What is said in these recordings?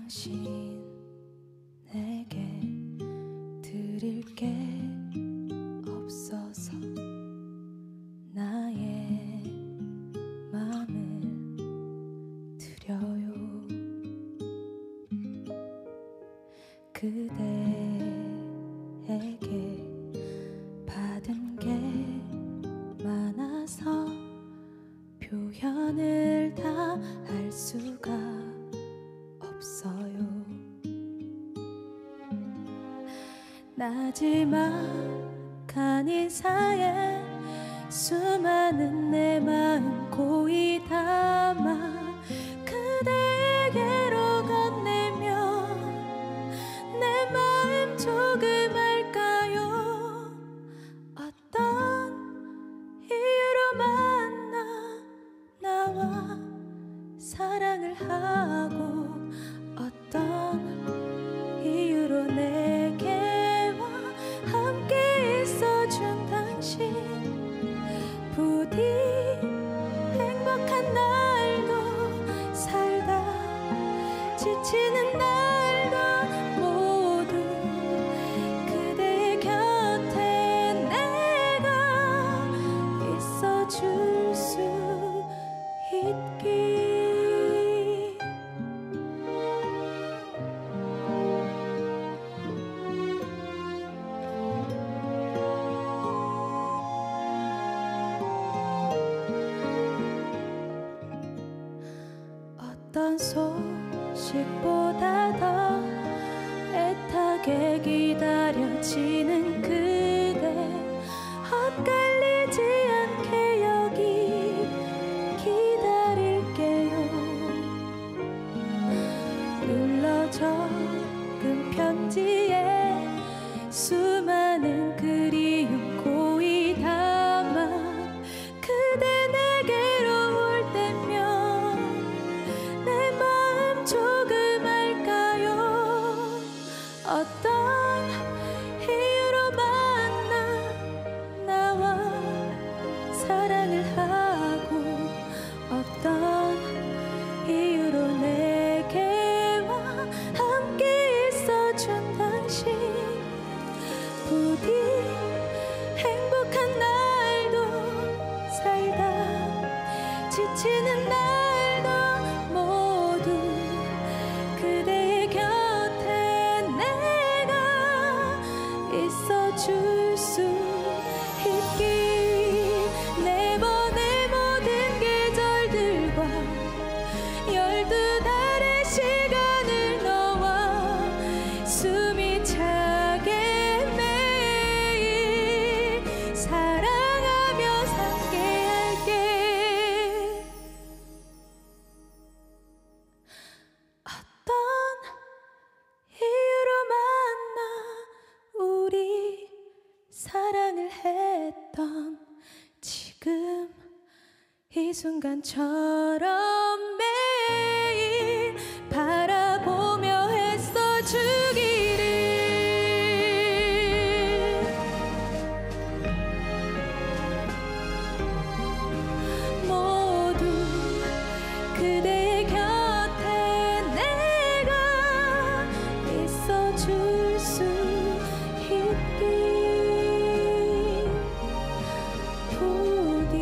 당신에게 드릴 게 없어서 나의 마음을 드려요. 그대에게 받은 게 많아서 표현을 다 할 수가 없어요. 나지막한 인사에 수많은 내 마음 고이 담아 그대에게로 건네면 내 마음 조금 알까요? 어떤 이유로 만나 나와 사랑을 하고 어떤 이유로 내게와 함께 있어준 당신 부디 행복한 날도 살다 지치는 날도 모두 그대의 곁에 내가 있어줄 수 있기. 어떤 소식보다 더 애타게 기다려지는 그대 헛갈리지 않게 여기 기다릴게요. 눌러 적은 편지에 수많은 그리움 고이 담아 그대 내게로 올 때면 내 마음 조금 알까요? 어떤 이유로 만나 나와 사랑을 하고 어떤 이유로 내게와 함께 있어준 당신 부디 행복한 날도 살다 지치는 날도 모두 그대의 곁에 내가 있어줄 수 있기. 내보내 모든 계절들과 12달의 시간을 너와 숨이 차게 매일 사랑하며 함께할게. 어떤 이유로 만나 우리 사랑을 했던 지금 이 순간처럼 매일 바라보며 했어주기를. 모두 그대의 곁에 내가 있어줄 수 있기. 부디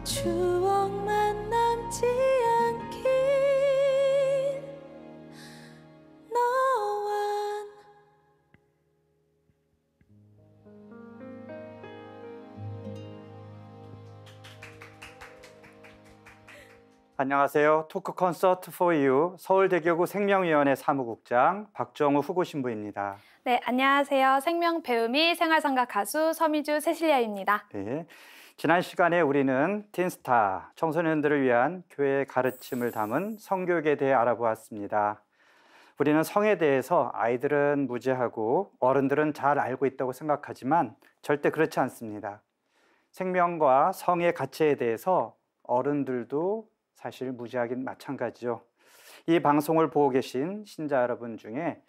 추억만 남지 않길 너와. 안녕하세요. 토크 콘서트 for you 서울대교구 생명위원회 사무국장 박정우 후보신부입니다. 네, 안녕하세요. 생명 배우미 생활성각 가수 서미주 세실리아입니다. 네, 지난 시간에 우리는 틴스타 청소년들을 위한 교회의 가르침을 담은 성교육에 대해 알아보았습니다. 우리는 성에 대해서 아이들은 무지하고 어른들은 잘 알고 있다고 생각하지만 절대 그렇지 않습니다. 생명과 성의 가치에 대해서 어른들도 사실 무지하긴 마찬가지죠. 이 방송을 보고 계신 신자 여러분 중에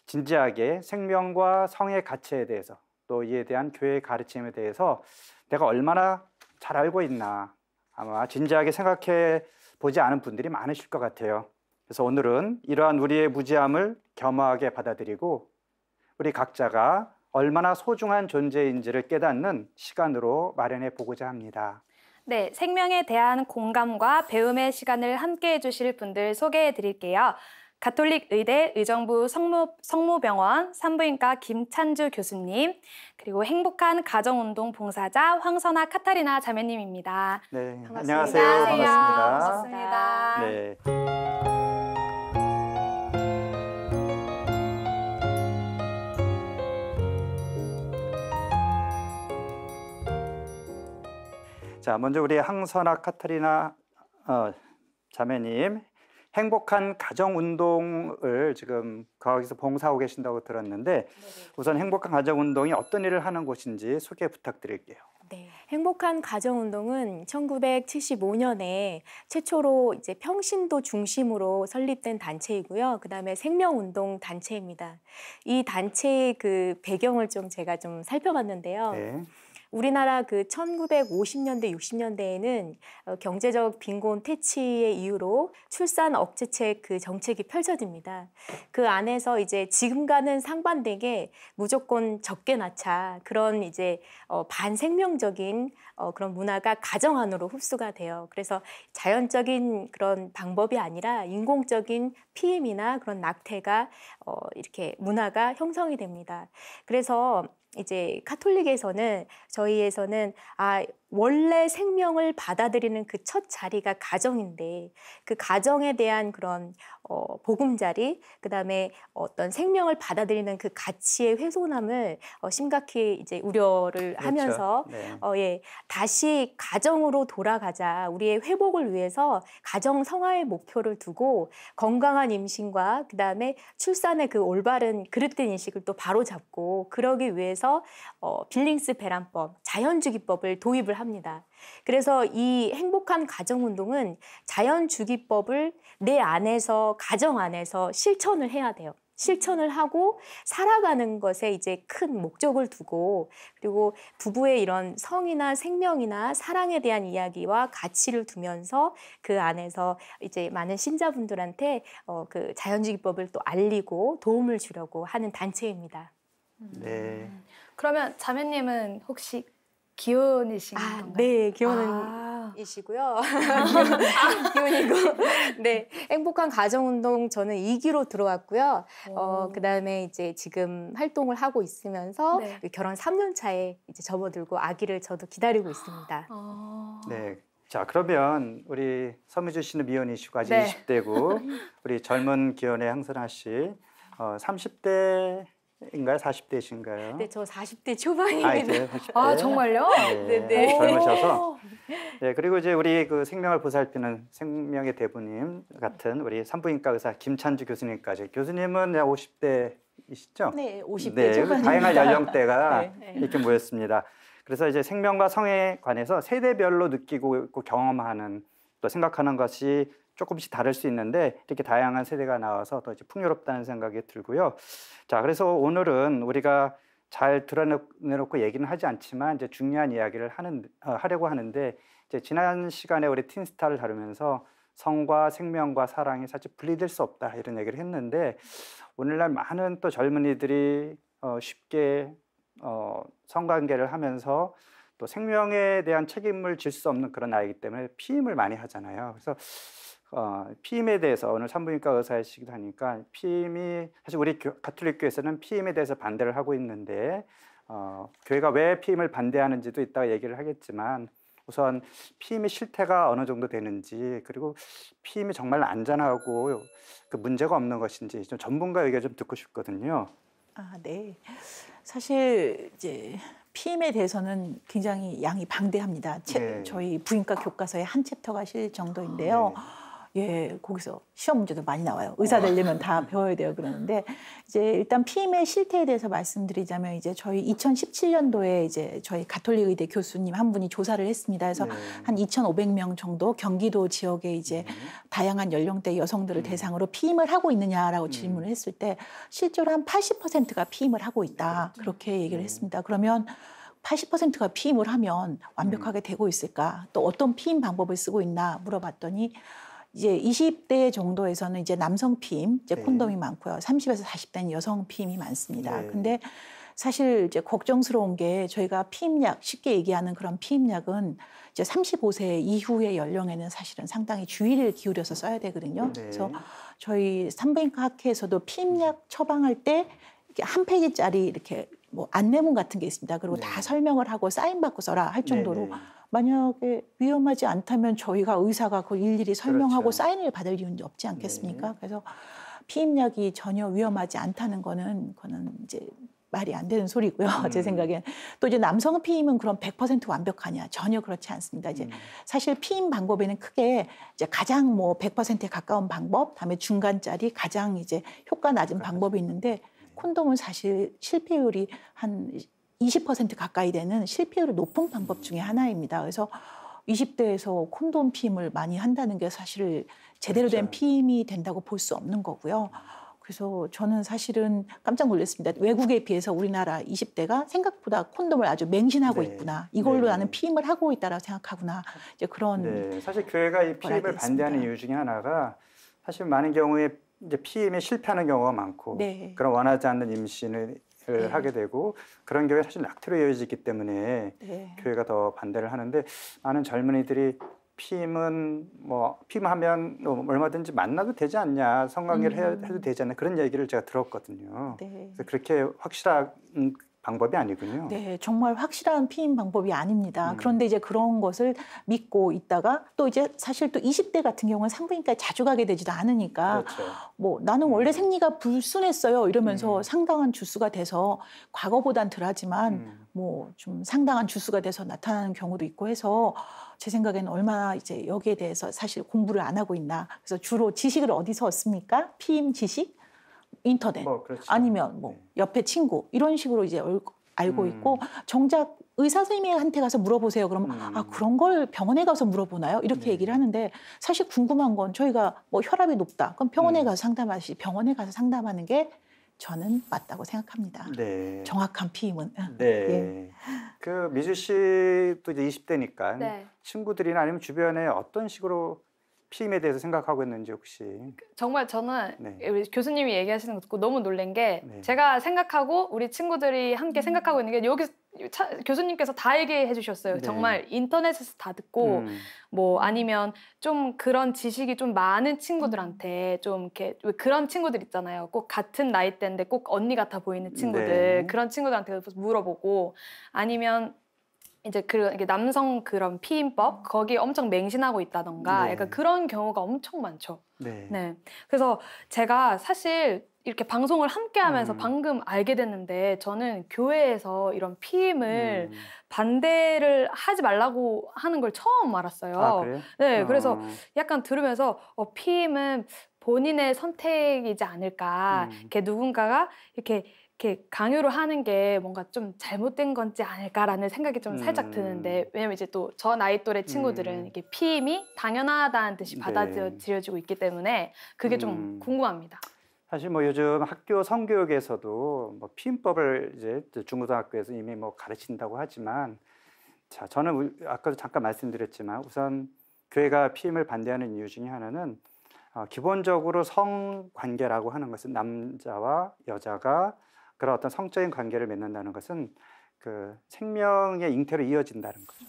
진지하게 생명과 성의 가치에 대해서 또 이에 대한 교회의 가르침에 대해서 내가 얼마나 잘 알고 있나 아마 진지하게 생각해 보지 않은 분들이 많으실 것 같아요. 그래서 오늘은 이러한 우리의 무지함을 겸허하게 받아들이고 우리 각자가 얼마나 소중한 존재인지를 깨닫는 시간으로 마련해 보고자 합니다. 네, 생명에 대한 공감과 배움의 시간을 함께 해주실 분들 소개해 드릴게요. 가톨릭 의대 의정부 성모병원 산부인과 김찬주 교수님, 그리고 행복한 가정운동 봉사자 황선아 카타리나 자매님입니다. 네, 반갑습니다. 안녕하세요. 반갑습니다. 반갑습니다. 네. 자, 먼저 우리 황선아 카타리나 자매님, 행복한 가정운동을 지금 거기서 봉사하고 계신다고 들었는데 우선 행복한 가정운동이 어떤 일을 하는 곳인지 소개 부탁드릴게요. 네, 행복한 가정운동은 1975년에 최초로 이제 평신도 중심으로 설립된 단체이고요. 그다음에 생명운동 단체입니다. 이 단체의 그 배경을 제가 좀 살펴봤는데요. 네. 우리나라 그 1950년대, 60년대에는 경제적 빈곤 퇴치의 이유로 출산 억제책 그 정책이 펼쳐집니다. 그 안에서 이제 지금과는 상반되게 무조건 적게 낳자 그런 이제 반생명적인 그런 문화가 가정 안으로 흡수가 돼요. 그래서 자연적인 그런 방법이 아니라 인공적인 피임이나 그런 낙태가 이렇게 문화가 형성이 됩니다. 그래서 이제 카톨릭에서는 저희에서는 원래 생명을 받아들이는 그 첫 자리가 가정인데 그 가정에 대한 그런 보금자리, 그다음에 어떤 생명을 받아들이는 그 가치의 훼손함을 심각히 이제 우려를 그렇죠. 하면서 네. 다시 가정으로 돌아가자, 우리의 회복을 위해서 가정 성화의 목표를 두고 건강한 임신과 그다음에 출산의 그 올바른 그릇된 인식을 또 바로잡고 그러기 위해서 빌링스 배란법, 자연주기법을 도입을 합니다. 그래서 이 행복한 가정운동은 자연주기법을 내 안에서, 가정 안에서 실천을 해야 돼요. 실천을 하고 살아가는 것에 이제 큰 목적을 두고, 그리고 부부의 이런 성이나 생명이나 사랑에 대한 이야기와 가치를 두면서 그 안에서 이제 많은 신자분들한테 그 자연주기법을 또 알리고 도움을 주려고 하는 단체입니다. 네. 그러면 자매님은 혹시 기혼이신 건가요? 네, 기혼이시고요. 기혼이고, 네, 행복한 가정운동 저는 2기로 들어왔고요. 그다음에 이제 지금 활동을 하고 있으면서 네. 결혼 3년 차에 이제 접어들고 아기를 저도 기다리고 있습니다. 네. 자, 그러면 우리 서미주 씨는 미혼이시고 아직 네. 20대고 우리 젊은 기혼의 황선아 씨 30대인가요? 40대신가요? 네, 저 40대 초반입니다. 이제 40대. 정말요? 네, 네. 젊으셔서. 네, 그리고 이제 우리 그 생명을 보살피는 생명의 대부님 같은 우리 산부인과 의사 김찬주 교수님까지. 교수님은 50대이시죠? 네, 50대 네, 초반입니다. 다양한 연령대가 네. 이렇게 모였습니다. 그래서 이제 생명과 성에 관해서 세대별로 느끼고 있고 경험하는 또 생각하는 것이 조금씩 다를 수 있는데 이렇게 다양한 세대가 나와서 더 이제 풍요롭다는 생각이 들고요. 자, 그래서 오늘은 우리가 잘 드러내놓고 얘기는 하지 않지만 이제 중요한 이야기를 하려고 하는데 이제 지난 시간에 우리 틴스타를 다루면서 성과 생명과 사랑이 사실 분리될 수 없다 이런 얘기를 했는데 오늘날 많은 또 젊은이들이 쉽게 성관계를 하면서 또 생명에 대한 책임을 질 수 없는 그런 나이기 때문에 피임을 많이 하잖아요. 그래서 피임에 대해서 오늘 산부인과 의사이시기도 하니까 피임이 사실 우리 가톨릭 교회에서는 피임에 대해서 반대를 하고 있는데 교회가 왜 피임을 반대하는지도 이따가 얘기를 하겠지만 우선 피임의 실태가 어느 정도 되는지 그리고 피임이 정말 안전하고 그 문제가 없는 것인지 좀 전문가 얘기를 좀 듣고 싶거든요. 네. 사실 이제 피임에 대해서는 굉장히 양이 방대합니다. 네. 저희 부인과 교과서에 한 챕터가 실 정도인데요. 예, 거기서 시험 문제도 많이 나와요. 의사 되려면 다 배워야 돼요. 그러는데 이제 일단 피임의 실태에 대해서 말씀드리자면 이제 저희 2017년도에 이제 저희 가톨릭 의대 교수님 한 분이 조사를 했습니다. 그래서 한 2,500명 정도 경기도 지역에 이제 다양한 연령대 여성들을 대상으로 피임을 하고 있느냐라고 질문을 했을 때 실제로 한 80%가 피임을 하고 있다. 그렇게 얘기를 했습니다. 그러면 80%가 피임을 하면 완벽하게 되고 있을까? 또 어떤 피임 방법을 쓰고 있나 물어봤더니 이제 20대 정도에서는 이제 남성 피임, 이제 네. 콘돔이 많고요. 30에서 40대는 여성 피임이 많습니다. 네. 근데 사실 이제 걱정스러운 게 저희가 피임약, 쉽게 얘기하는 그런 피임약은 이제 35세 이후의 연령에는 사실은 상당히 주의를 기울여서 써야 되거든요. 네. 그래서 저희 산부인과 학회에서도 피임약 처방할 때 이렇게 한 페이지짜리 이렇게 뭐 안내문 같은 게 있습니다. 그리고 네. 다 설명을 하고 사인 받고 써라 할 정도로 네, 네. 만약에 위험하지 않다면 저희가 의사가 그걸 일일이 설명하고 그렇죠. 사인을 받을 이유는 없지 않겠습니까? 그래서 피임약이 전혀 위험하지 않다는 거는 이제 말이 안 되는 소리고요. 제 생각엔. 또 이제 남성 피임은 그럼 100% 완벽하냐? 전혀 그렇지 않습니다. 이제 사실 피임 방법에는 크게 이제 가장 뭐 100%에 가까운 방법, 다음에 중간짜리 가장 이제 효과 낮은 방법이 있는데 콘돔은 사실 실패율이 한 20% 가까이 되는 실패율이 높은 방법 중에 하나입니다. 그래서 20대에서 콘돔 피임을 많이 한다는 게 사실 제대로 된 그렇죠. 피임이 된다고 볼 수 없는 거고요. 그래서 저는 사실은 깜짝 놀랐습니다. 외국에 비해서 우리나라 20대가 생각보다 콘돔을 아주 맹신하고 네. 있구나. 이걸로 네. 나는 피임을 하고 있다라고 생각하구나. 이제 그런 네, 사실 교회가 이 피임을 알게 반대하는 됐습니다. 이유 중에 하나가 사실 많은 경우에 이제 피임에 실패하는 경우가 많고 네. 그런 원하지 않는 임신을 네. 하게 되고 그런 경우에 사실 낙태로 이어지기 때문에 네. 교회가 더 반대를 하는데 많은 젊은이들이 피임은 뭐 피임하면 얼마든지 만나도 되지 않냐 성관계를 해도 되지 않냐 그런 얘기를 제가 들었거든요. 네. 그래서 그렇게 확실한 방법이 아니군요. 네, 정말 확실한 피임 방법이 아닙니다. 그런데 이제 그런 것을 믿고 있다가 또 이제 사실 또 20대 같은 경우는 산부인과에 자주 가게 되지도 않으니까 그렇죠. 뭐 나는 원래 생리가 불순했어요 이러면서 상당한 주수가 돼서 과거보단 덜하지만 뭐 좀 상당한 주수가 돼서 나타나는 경우도 있고 해서 제 생각에는 얼마나 이제 여기에 대해서 사실 공부를 안 하고 있나. 그래서 주로 지식을 어디서 얻습니까? 피임 지식? 인터넷 뭐 그렇죠. 아니면 뭐 네. 옆에 친구 이런 식으로 이제 알고 있고 정작 의사 선생님한테 가서 물어보세요. 그러면 아 그런 걸 병원에 가서 물어보나요? 이렇게 네. 얘기를 하는데 사실 궁금한 건 저희가 뭐 혈압이 높다. 그럼 병원에 가서 상담하시. 병원에 가서 상담하는 게 저는 맞다고 생각합니다. 네. 정확한 피임은. 네. 예. 그 미주 씨도 이제 20대니까 네. 친구들이나 아니면 주변에 어떤 식으로 피임에 대해서 생각하고 있는지 혹시. 정말 저는 네. 우리 교수님이 얘기하시는 거 듣고 너무 놀란 게 네. 제가 생각하고 우리 친구들이 함께 생각하고 있는 게 여기 교수님께서 다 얘기해 주셨어요. 네. 정말 인터넷에서 다 듣고 뭐 아니면 좀 그런 지식이 좀 많은 친구들한테 좀 이렇게 왜 그런 친구들 있잖아요. 꼭 같은 나이대인데 꼭 언니 같아 보이는 친구들 네. 그런 친구들한테 물어보고 아니면 이제 그 이게 남성 그런 피임법 거기 엄청 맹신하고 있다던가 네. 약간 그런 경우가 엄청 많죠. 네. 네. 그래서 제가 사실 이렇게 방송을 함께 하면서 방금 알게 됐는데 저는 교회에서 이런 피임을 반대를 하지 말라고 하는 걸 처음 알았어요. 아, 그래요? 네. 그래서 약간 들으면서 피임은 본인의 선택이지 않을까. 이렇게 누군가가 이렇게 강요를 하는 게 뭔가 좀 잘못된 건지 않을까라는 생각이 좀 살짝 드는데 왜냐면 이제 또 저 나이 또래 친구들은 이렇게 피임이 당연하다는 듯이 네. 받아들여지고 있기 때문에 그게 좀 궁금합니다. 사실 뭐 요즘 학교 성교육에서도 뭐 피임법을 이제 중고등학교에서 이미 뭐 가르친다고 하지만 자 저는 아까도 잠깐 말씀드렸지만 우선 교회가 피임을 반대하는 이유 중에 하나는 기본적으로 성관계라고 하는 것은 남자와 여자가 그런 어떤 성적인 관계를 맺는다는 것은 그 생명의 잉태로 이어진다는 거죠.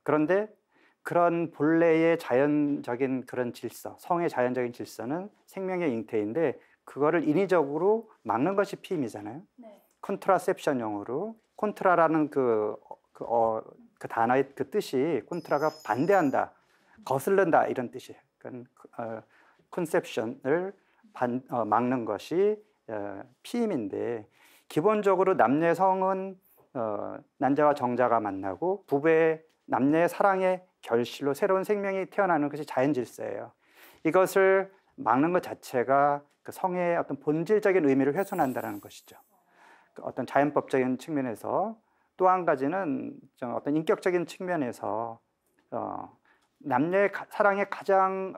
그런데 그런 본래의 자연적인 그런 질서, 성의 자연적인 질서는 생명의 잉태인데 그거를 인위적으로 막는 것이 피임이잖아요. 네. 컨트라셉션용으로 콘트라라는 그 단어의 그 뜻이 콘트라가 반대한다, 거슬른다 이런 뜻이에요. 그러니까 컨셉션을 막는 것이 피임인데 기본적으로 남녀의 성은 남자와 정자가 만나고 부부의 남녀의 사랑의 결실로 새로운 생명이 태어나는 것이 자연 질서예요. 이것을 막는 것 자체가 그 성의 어떤 본질적인 의미를 훼손한다는 것이죠. 어떤 자연법적인 측면에서 또 한 가지는 어떤 인격적인 측면에서 남녀의 사랑의 가장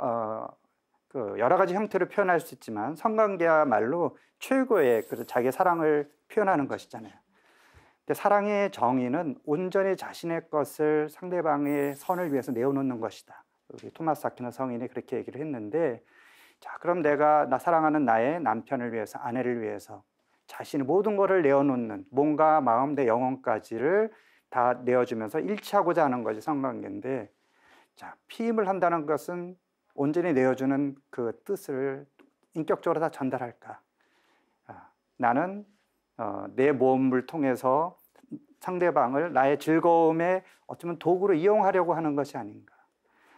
그 여러 가지 형태로 표현할 수 있지만 성관계야말로 최고의 자기의 사랑을 표현하는 것이잖아요. 근데 사랑의 정의는 온전히 자신의 것을 상대방의 선을 위해서 내어놓는 것이다. 우리 토마스 아퀴나 성인이 그렇게 얘기를 했는데, 자, 그럼 내가 사랑하는 나의 남편을 위해서, 아내를 위해서 자신의 모든 것을 내어놓는, 몸과 마음, 내 영혼까지를 다 내어주면서 일치하고자 하는 것이 성관계인데, 자, 피임을 한다는 것은 온전히 내어주는 그 뜻을 인격적으로 다 전달할까? 나는 내 몸을 통해서 상대방을 나의 즐거움의 어쩌면 도구로 이용하려고 하는 것이 아닌가.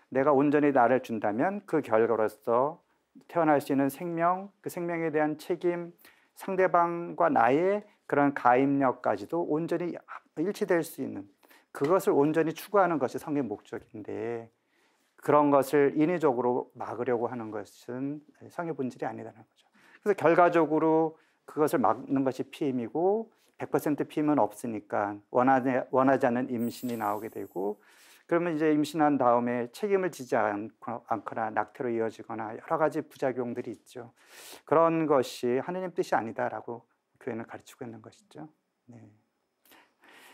내가 온전히 나를 준다면 그 결과로서 태어날 수 있는 생명, 그 생명에 대한 책임, 상대방과 나의 그런 가입력까지도 온전히 일치될 수 있는, 그것을 온전히 추구하는 것이 성의 목적인데, 그런 것을 인위적으로 막으려고 하는 것은 성의 본질이 아니라는 거죠. 그래서 결과적으로 그것을 막는 것이 피임이고, 100% 피임은 없으니까 원하지 않는 임신이 나오게 되고, 그러면 이제 임신한 다음에 책임을 지지 않거나 낙태로 이어지거나 여러 가지 부작용들이 있죠. 그런 것이 하느님 뜻이 아니다라고 교회는 가르치고 있는 것이죠. 네.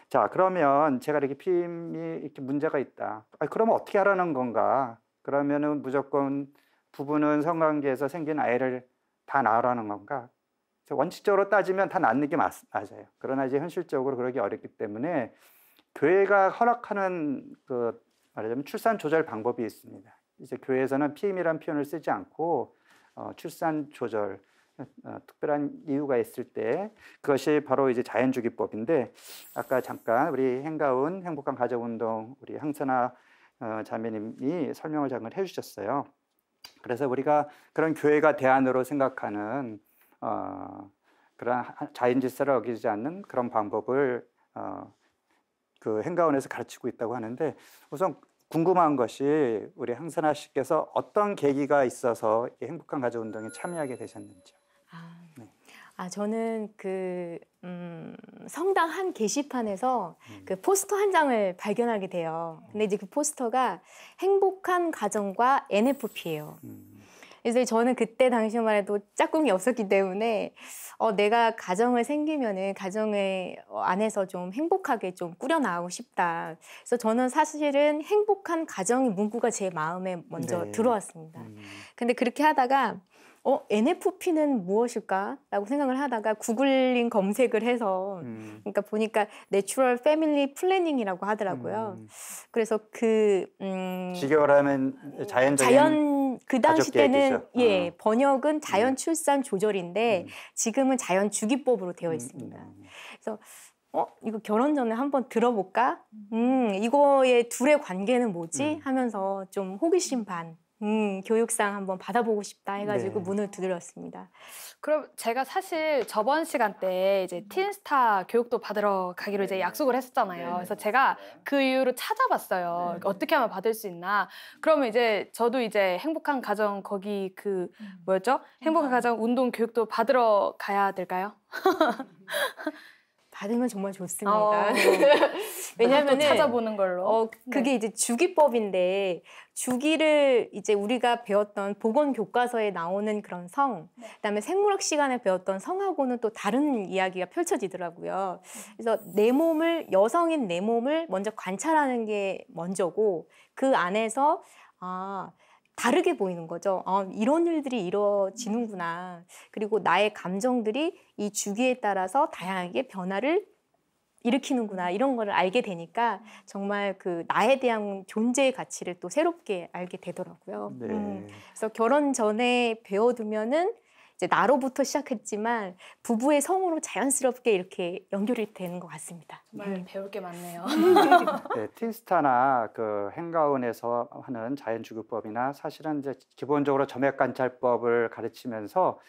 자, 그러면 제가 이렇게 피임이 이렇게 문제가 있다. 그러면 어떻게 하라는 건가? 그러면은 무조건 부부는 성관계에서 생긴 아이를 다 낳으라는 건가? 원칙적으로 따지면 다 낳는 게 맞아요. 그러나 이제 현실적으로 그러기 어렵기 때문에 교회가 허락하는 그 말하자면 출산 조절 방법이 있습니다. 이제 교회에서는 피임이라는 표현을 쓰지 않고 출산 조절, 특별한 이유가 있을 때, 그것이 바로 이제 자연주기법인데, 아까 잠깐 우리 행가운 행복한 가정운동 우리 항선아 자매님이 설명을 잠깐 해주셨어요. 그래서 우리가 그런 교회가 대안으로 생각하는 그런 자연질서를 어기지 않는 그런 방법을 그 행가원에서 가르치고 있다고 하는데, 우선 궁금한 것이 우리 항선아 씨께서 어떤 계기가 있어서 이 행복한 가정운동에 참여하게 되셨는지요? 저는 그 성당 한 게시판에서 그 포스터 한 장을 발견하게 돼요. 근데 이제 그 포스터가 행복한 가정과 NFP예요. 그래서 저는 그때 당시만 해도 짝꿍이 없었기 때문에 내가 가정을 생기면은 가정의 안에서 좀 행복하게 좀 꾸려나가고 싶다. 그래서 저는 사실은 행복한 가정의 문구가 제 마음에 먼저 들어왔습니다. 근데 그렇게 하다가 NFP는 무엇일까? 라고 생각을 하다가 구글링 검색을 해서 그러니까 보니까 내추럴 패밀리 플래닝이라고 하더라고요. 그래서 직역하면 자연적인 그 당시 때는 계획이죠. 번역은 자연 출산 조절인데 지금은 자연 주기법으로 되어 있습니다. 그래서 이거 결혼 전에 한번 들어볼까? 이거의 둘의 관계는 뭐지? 하면서 좀 호기심 반. 교육상 한번 받아보고 싶다 해가지고 문을 두드렸습니다. 그럼 제가 사실 저번 시간 때 이제 틴스타 교육도 받으러 가기로 이제 약속을 했었잖아요. 그래서 제가 그 이후로 찾아봤어요. 어떻게 하면 받을 수 있나. 그러면 이제 저도 이제 행복한 가정 거기 그 뭐였죠? 행복한 가정 운동 교육도 받으러 가야 될까요? 받으면 정말 좋습니다. 왜냐하면 찾아보는 걸로. 그게 이제 주기법인데 주기를 이제 우리가 배웠던 보건 교과서에 나오는 그런 성, 그다음에 생물학 시간에 배웠던 성하고는 또 다른 이야기가 펼쳐지더라고요. 그래서 내 몸을 여성인 내 몸을 먼저 관찰하는 게 먼저고 그 안에서 다르게 보이는 거죠. 이런 일들이 이루어지는구나. 그리고 나의 감정들이 이 주기에 따라서 다양하게 변화를 일으키는구나. 이런 거를 알게 되니까 정말 그 나에 대한 존재의 가치를 또 새롭게 알게 되더라고요. 그래서 결혼 전에 배워두면은 이제 나로부터 시작했지만 부부의 성으로 자연스럽게 이렇게 연결이 되는 것 같습니다. 정말 배울 게 많네요. 네, 틴스타나 그 행가원에서 하는 자연주기법이나 사실은 이제 기본적으로 점액관찰법을 가르치면서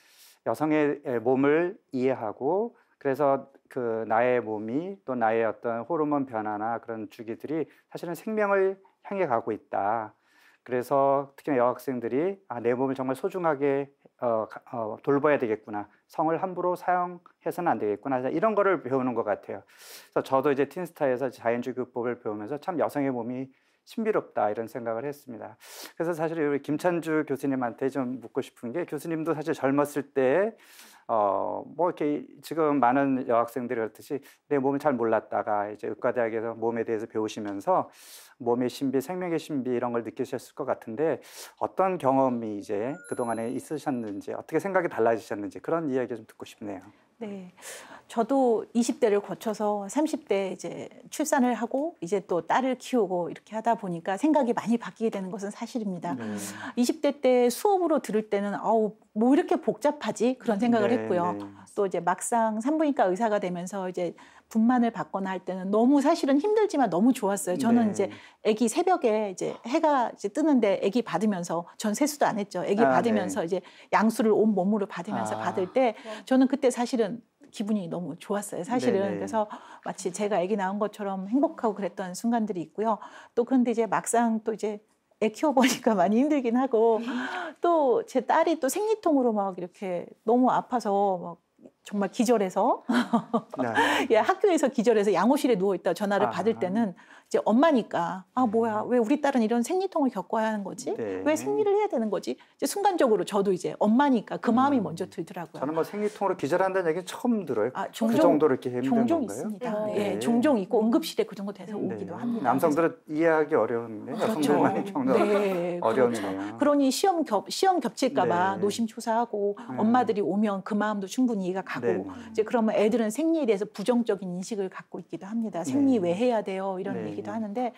여성의 몸을 이해하고, 그래서 그 나의 몸이 또 나의 어떤 호르몬 변화나 그런 주기들이 사실은 생명을 향해 가고 있다. 그래서 특히나 여학생들이 내 몸을 정말 소중하게 돌봐야 되겠구나. 성을 함부로 사용해서는 안 되겠구나. 이런 거를 배우는 것 같아요. 그래서 저도 이제 틴스타에서 자연주기법을 배우면서 참 여성의 몸이 신비롭다 이런 생각을 했습니다. 그래서 사실 우리 김찬주 교수님한테 좀 묻고 싶은 게 교수님도 사실 젊었을 때 뭐 이렇게 지금 많은 여학생들이 그렇듯이 내 몸을 잘 몰랐다가 이제 의과대학에서 몸에 대해서 배우시면서 몸의 신비, 생명의 신비 이런 걸 느끼셨을 것 같은데 어떤 경험이 이제 그동안에 있으셨는지 어떻게 생각이 달라지셨는지 그런 이야기 좀 듣고 싶네요. 네, 저도 20대를 거쳐서 30대 이제 출산을 하고 이제 또 딸을 키우고 이렇게 하다 보니까 생각이 많이 바뀌게 되는 것은 사실입니다. 20대 때 수업으로 들을 때는 아우 뭐 이렇게 복잡하지 그런 생각을 했고요. 또 이제 막상 산부인과 의사가 되면서 이제 분만을 받거나 할 때는 너무 사실은 힘들지만 너무 좋았어요. 저는 이제 아기 새벽에 이제 해가 이제 뜨는데 아기 받으면서 전 세수도 안 했죠. 아기 받으면서 이제 양수를 온 몸으로 받으면서 받을 때 저는 그때 사실은 기분이 너무 좋았어요. 사실은. 그래서 마치 제가 아기 낳은 것처럼 행복하고 그랬던 순간들이 있고요. 또 그런데 이제 막상 또 이제 애 키워보니까 많이 힘들긴 하고 또 제 딸이 또 생리통으로 막 이렇게 너무 아파서 막 정말 기절해서 예, 학교에서 기절해서 양호실에 누워있다 전화를 받을 때는 이제 엄마니까 아 뭐야 왜 우리 딸은 이런 생리통을 겪어야 하는 거지? 왜 생리를 해야 되는 거지? 이제 순간적으로 저도 이제 엄마니까 그 마음이 먼저 들더라고요. 저는 뭐 생리통으로 기절한다는 얘기 처음 들어요. 종종, 그 정도로 이렇게 힘든 종종 건가요? 있습니다. 예, 종종 있고 응급실에 그 정도 돼서 오기도 합니다. 남성들은 이해하기 어려운데 여성들만 겪는 어려움이네요. 그러니 시험 겹칠까봐 노심초사하고 엄마들이 오면 그 마음도 충분히 이해가 가고 이제 그러면 애들은 생리에 대해서 부정적인 인식을 갖고 있기도 합니다. 생리 왜 해야 돼요? 이런 얘기도 하는데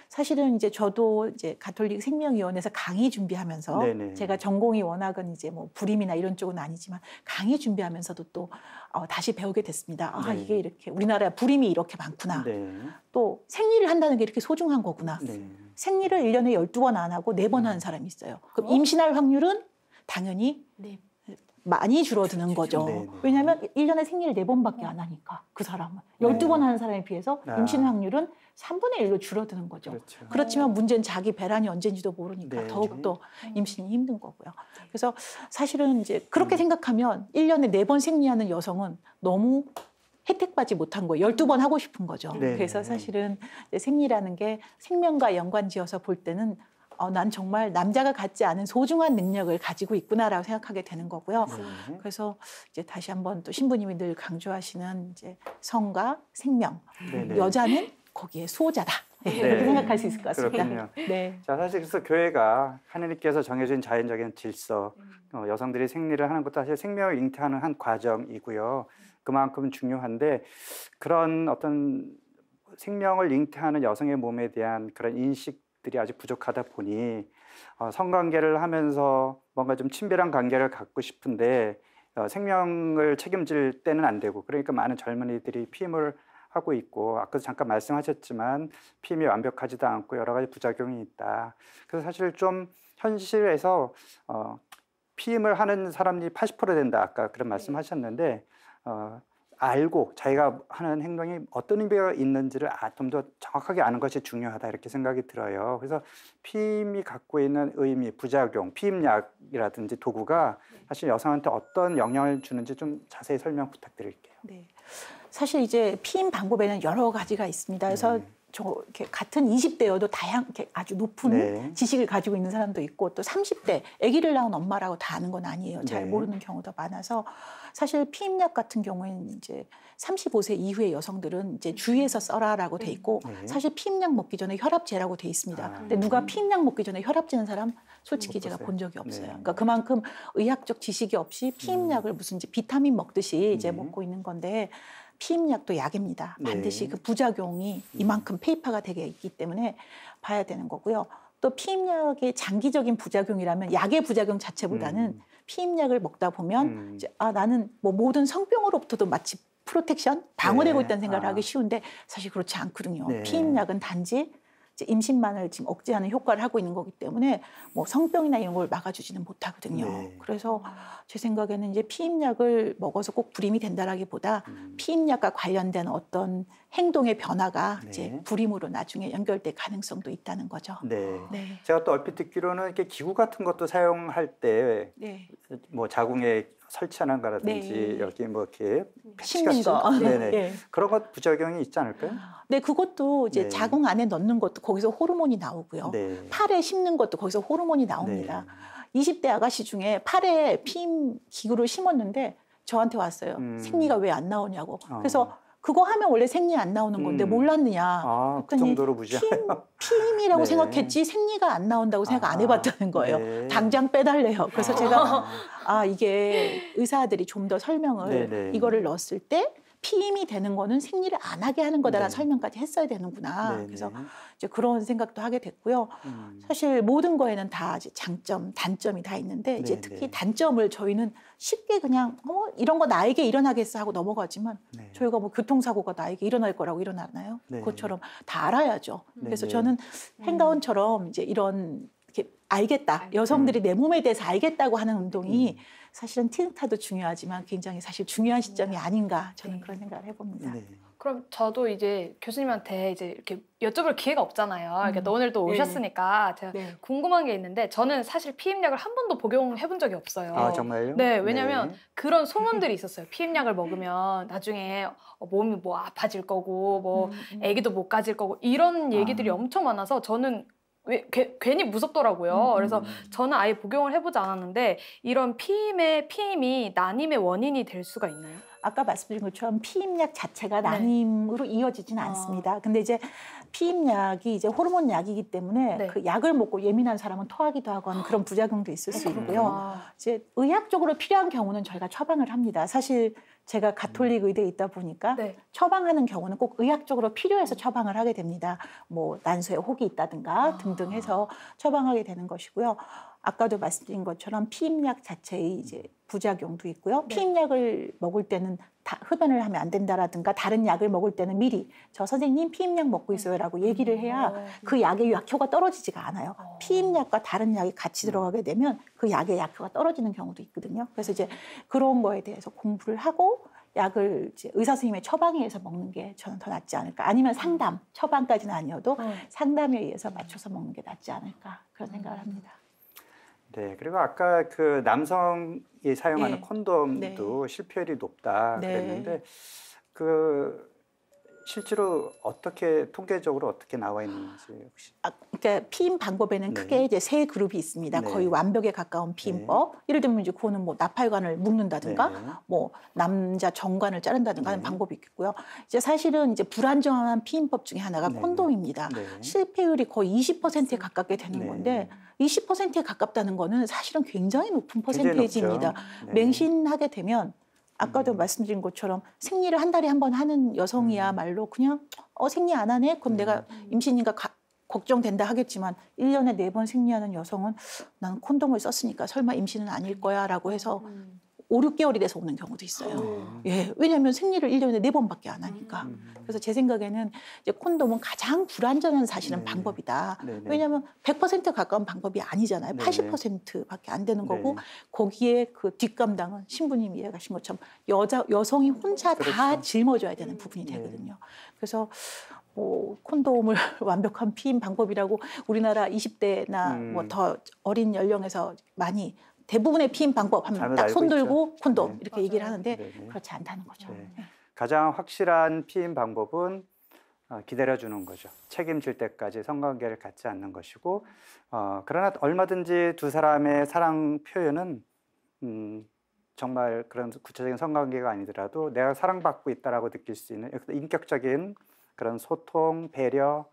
사실은 이제 저도 이제 가톨릭 생명위원회에서 강의 준비하면서 제가 전공이 워낙은 이제 뭐 불임이나 이런 쪽은 아니지만 강의 준비하면서도 또 다시 배우게 됐습니다. 아 이게 이렇게 우리나라에 불임이 이렇게 많구나. 또 생리를 한다는 게 이렇게 소중한 거구나. 생리를 1년에 12번 안 하고 4번 하는 사람이 있어요. 그럼 임신할 확률은 당연히 많이 줄어드는 거죠. 왜냐하면 1년에 생리를 4번밖에 안 하니까 그 사람은 12번 하는 사람에 비해서 임신 확률은 3분의 1로 줄어드는 거죠. 그렇지만 문제는 자기 배란이 언제인지도 모르니까 더욱더 임신이 힘든 거고요. 그래서 사실은 이제 그렇게 생각하면 1년에 4번 생리하는 여성은 너무 혜택받지 못한 거예요. 12번 하고 싶은 거죠. 그래서 사실은 생리라는 게 생명과 연관지어서 볼 때는 난 정말 남자가 갖지 않은 소중한 능력을 가지고 있구나라고 생각하게 되는 거고요. 그래서 이제 다시 한번 또 신부님이 늘 강조하시는 이제 성과 생명, 여자는 거기에 수호자다. 이렇게 생각할 수 있을 것 같습니다. 그렇군요. 자, 사실 그래서 교회가 하느님께서 정해진 자연적인 질서, 여성들이 생리를 하는 것도 사실 생명을 잉태하는 한 과정이고요. 그만큼 중요한데 그런 어떤 생명을 잉태하는 여성의 몸에 대한 그런 인식들이 아직 부족하다 보니 성관계를 하면서 뭔가 좀 친밀한 관계를 갖고 싶은데 생명을 책임질 때는 안 되고 그러니까 많은 젊은이들이 피임을 하고 있고 아까도 잠깐 말씀하셨지만 피임이 완벽하지도 않고 여러 가지 부작용이 있다. 그래서 사실 좀 현실에서 피임을 하는 사람이 80% 된다. 아까 그런 말씀하셨는데 알고 자기가 하는 행동이 어떤 의미가 있는지를 좀 더 정확하게 아는 것이 중요하다 이렇게 생각이 들어요. 그래서 피임이 갖고 있는 의미, 부작용, 피임약이라든지 도구가 사실 여성한테 어떤 영향을 주는지 좀 자세히 설명 부탁드릴게요. 네. 사실 이제 피임 방법에는 여러 가지가 있습니다. 그래서 이렇게 같은 20대여도 이렇게 아주 높은 지식을 가지고 있는 사람도 있고 또 30대 아기를 낳은 엄마라고 다 아는 건 아니에요. 잘 모르는 경우도 많아서 사실 피임약 같은 경우에는 이제 35세 이후의 여성들은 이제 주의해서 써라라고 돼 있고 사실 피임약 먹기 전에 혈압제라고 돼 있습니다. 근데 누가 피임약 먹기 전에 혈압제는 사람 솔직히 제가 본 적이 없어요. 그러니까 그만큼 의학적 지식이 없이 피임약을 무슨 이제 비타민 먹듯이 이제 먹고 있는 건데 피임약도 약입니다. 반드시 그 부작용이 이만큼 페이퍼가 되게 있기 때문에 봐야 되는 거고요. 또 피임약의 장기적인 부작용이라면 약의 부작용 자체보다는 피임약을 먹다 보면 이제 나는 뭐 모든 성병으로부터도 마치 프로텍션, 방어되고 있다는 생각을 하기 쉬운데 사실 그렇지 않거든요. 피임약은 단지 이제 임신만을 지금 억제하는 효과를 하고 있는 거기 때문에 뭐 성병이나 이런 걸 막아주지는 못하거든요. 그래서 제 생각에는 이제 피임약을 먹어서 꼭 불임이 된다라기보다 피임약과 관련된 어떤 행동의 변화가 이제 불임으로 나중에 연결될 가능성도 있다는 거죠. 제가 또 얼핏 듣기로는 이렇게 기구 같은 것도 사용할 때 뭐 자궁에 설치하는 거라든지 네. 여기 뭐 이렇게 심는 거. 네네. 네. 그런 것 부작용이 있지 않을까요? 네, 그것도 이제 네. 자궁 안에 넣는 것도 거기서 호르몬이 나오고요. 네. 팔에 심는 것도 거기서 호르몬이 나옵니다. 20대 아가씨 중에 팔에 피임 기구를 심었는데 저한테 왔어요. 생리가 왜 안 나오냐고. 그래서 그거 하면 원래 생리 안 나오는 건데 몰랐느냐. 아, 그 그랬더니 정도로 무지해요. 피임이라고 네. 생각했지 생리가 안 나온다고 생각 안 해봤다는 거예요. 네. 당장 빼달래요. 그래서 제가 이게 의사들이 좀 더 설명을 네네. 이거를 넣었을 때 피임이 되는 거는 생리를 안 하게 하는 거다라는 네. 설명까지 했어야 되는구나. 네네. 그래서 이제 그런 생각도 하게 됐고요. 사실 모든 거에는 다 이제 장점, 단점이 다 있는데 이제 네네. 특히 단점을 저희는 쉽게 그냥 이런 거 나에게 일어나겠어 하고 넘어가지만 네. 저희가 뭐 교통사고가 나에게 일어날 거라고 일어나나요? 네. 그것처럼 다 알아야죠. 그래서 네네. 저는 행가원처럼 이제 이런 이렇게 알겠다. 여성들이 내 몸에 대해서 알겠다고 하는 운동이 사실은 틴스타도 중요하지만 굉장히 사실 중요한 시점이 아닌가 저는 그런 생각을 해봅니다. 네. 그럼 저도 이제 교수님한테 이제 이렇게 여쭤볼 기회가 없잖아요. 그러니까 오늘 또 네. 오셨으니까 제가 네. 궁금한 게 있는데 저는 사실 피임약을 한 번도 복용해 본 적이 없어요. 아, 정말요? 네, 왜냐면 그런 소문들이 있었어요. 피임약을 먹으면 나중에 몸이 뭐 아파질 거고 뭐 아기도 못 가질 거고 이런 얘기들이 엄청 많아서 저는 괜히 무섭더라고요. 그래서 저는 아예 복용을 해보지 않았는데 이런 피임이 난임의 원인이 될 수가 있나요? 아까 말씀드린 것처럼 피임약 자체가 난임으로 이어지지는 않습니다. 근데 이제 피임약이 이제 호르몬 약이기 때문에 네. 그 약을 먹고 예민한 사람은 토하기도 하고 하는 그런 부작용도 있을 수 있고요. 아, 이제 의학적으로 필요한 경우는 저희가 처방을 합니다. 사실 제가 가톨릭 의대에 있다 보니까 네. 처방하는 경우는 꼭 의학적으로 필요해서 처방을 하게 됩니다. 뭐 난소에 혹이 있다든가 등등 해서 처방하게 되는 것이고요. 아까도 말씀드린 것처럼 피임약 자체의 이제 부작용도 있고요. 피임약을 먹을 때는 흡연을 하면 안 된다라든가 다른 약을 먹을 때는 미리 저 선생님 피임약 먹고 있어요라고 얘기를 해야 그 약의 약효가 떨어지지가 않아요. 피임약과 다른 약이 같이 들어가게 되면 그 약의 약효가 떨어지는 경우도 있거든요. 그래서 이제 그런 거에 대해서 공부를 하고 약을 이제 의사 선생님의 처방에 의해서 먹는 게 저는 더 낫지 않을까. 아니면 상담, 처방까지는 아니어도 상담에 의해서 맞춰서 먹는 게 낫지 않을까 그런 생각을 합니다. 네, 그리고 아까 그 남성이 사용하는 네. 콘돔도 실패율이 높다 네. 그랬는데 그 실제로 어떻게 통계적으로 어떻게 나와 있는지 혹시? 그러니까 피임 방법에는 네. 크게 이제 세 그룹이 있습니다. 네. 거의 완벽에 가까운 피임법. 예를 들면 이제 그거는 뭐 나팔관을 묶는다든가, 네. 뭐 남자 정관을 자른다든가 하는 네. 방법이 있고요. 이제 사실은 이제 불안정한 피임법 중에 하나가 네. 콘돔입니다. 네. 실패율이 거의 20%에 가깝게 되는 네. 건데 20%에 가깝다는 거는 사실은 굉장히 높은 굉장히 퍼센테이지입니다. 높죠. 네. 맹신하게 되면 아까도 말씀드린 것처럼 생리를 한 달에 한 번 하는 여성이야말로 그냥 생리 안 하네? 그럼 내가 임신인가 걱정된다 하겠지만 1년에 4번 생리하는 여성은 나는 콘돔을 썼으니까 설마 임신은 아닐 거야 라고 해서 5, 6개월이 돼서 오는 경우도 있어요. 예, 왜냐하면 생리를 1년에 4번밖에 안 하니까. 그래서 제 생각에는 이제 콘돔은 가장 불안전한 사실은 네. 방법이다. 네, 네. 왜냐하면 100% 가까운 방법이 아니잖아요. 네. 80%밖에 안 되는 거고 네. 거기에 그 뒷감당은 신부님이 이해하신 것처럼 여성이 혼자 다 그렇죠. 짊어져야 되는 부분이 되거든요. 그래서 뭐 콘돔을 완벽한 피임 방법이라고 우리나라 20대나 뭐 더 어린 연령에서 많이 대부분의 피임 방법 하면 잘못 딱 알고 손 있죠. 들고 콘돔 네. 이렇게 얘기를 하는데 네, 네. 그렇지 않다는 거죠. 네. 네. 가장 확실한 피임 방법은 기다려주는 거죠. 책임질 때까지 성관계를 갖지 않는 것이고 그러나 얼마든지 두 사람의 사랑 표현은 정말 그런 구체적인 성관계가 아니더라도 내가 사랑받고 있다라고 느낄 수 있는 인격적인 그런 소통, 배려,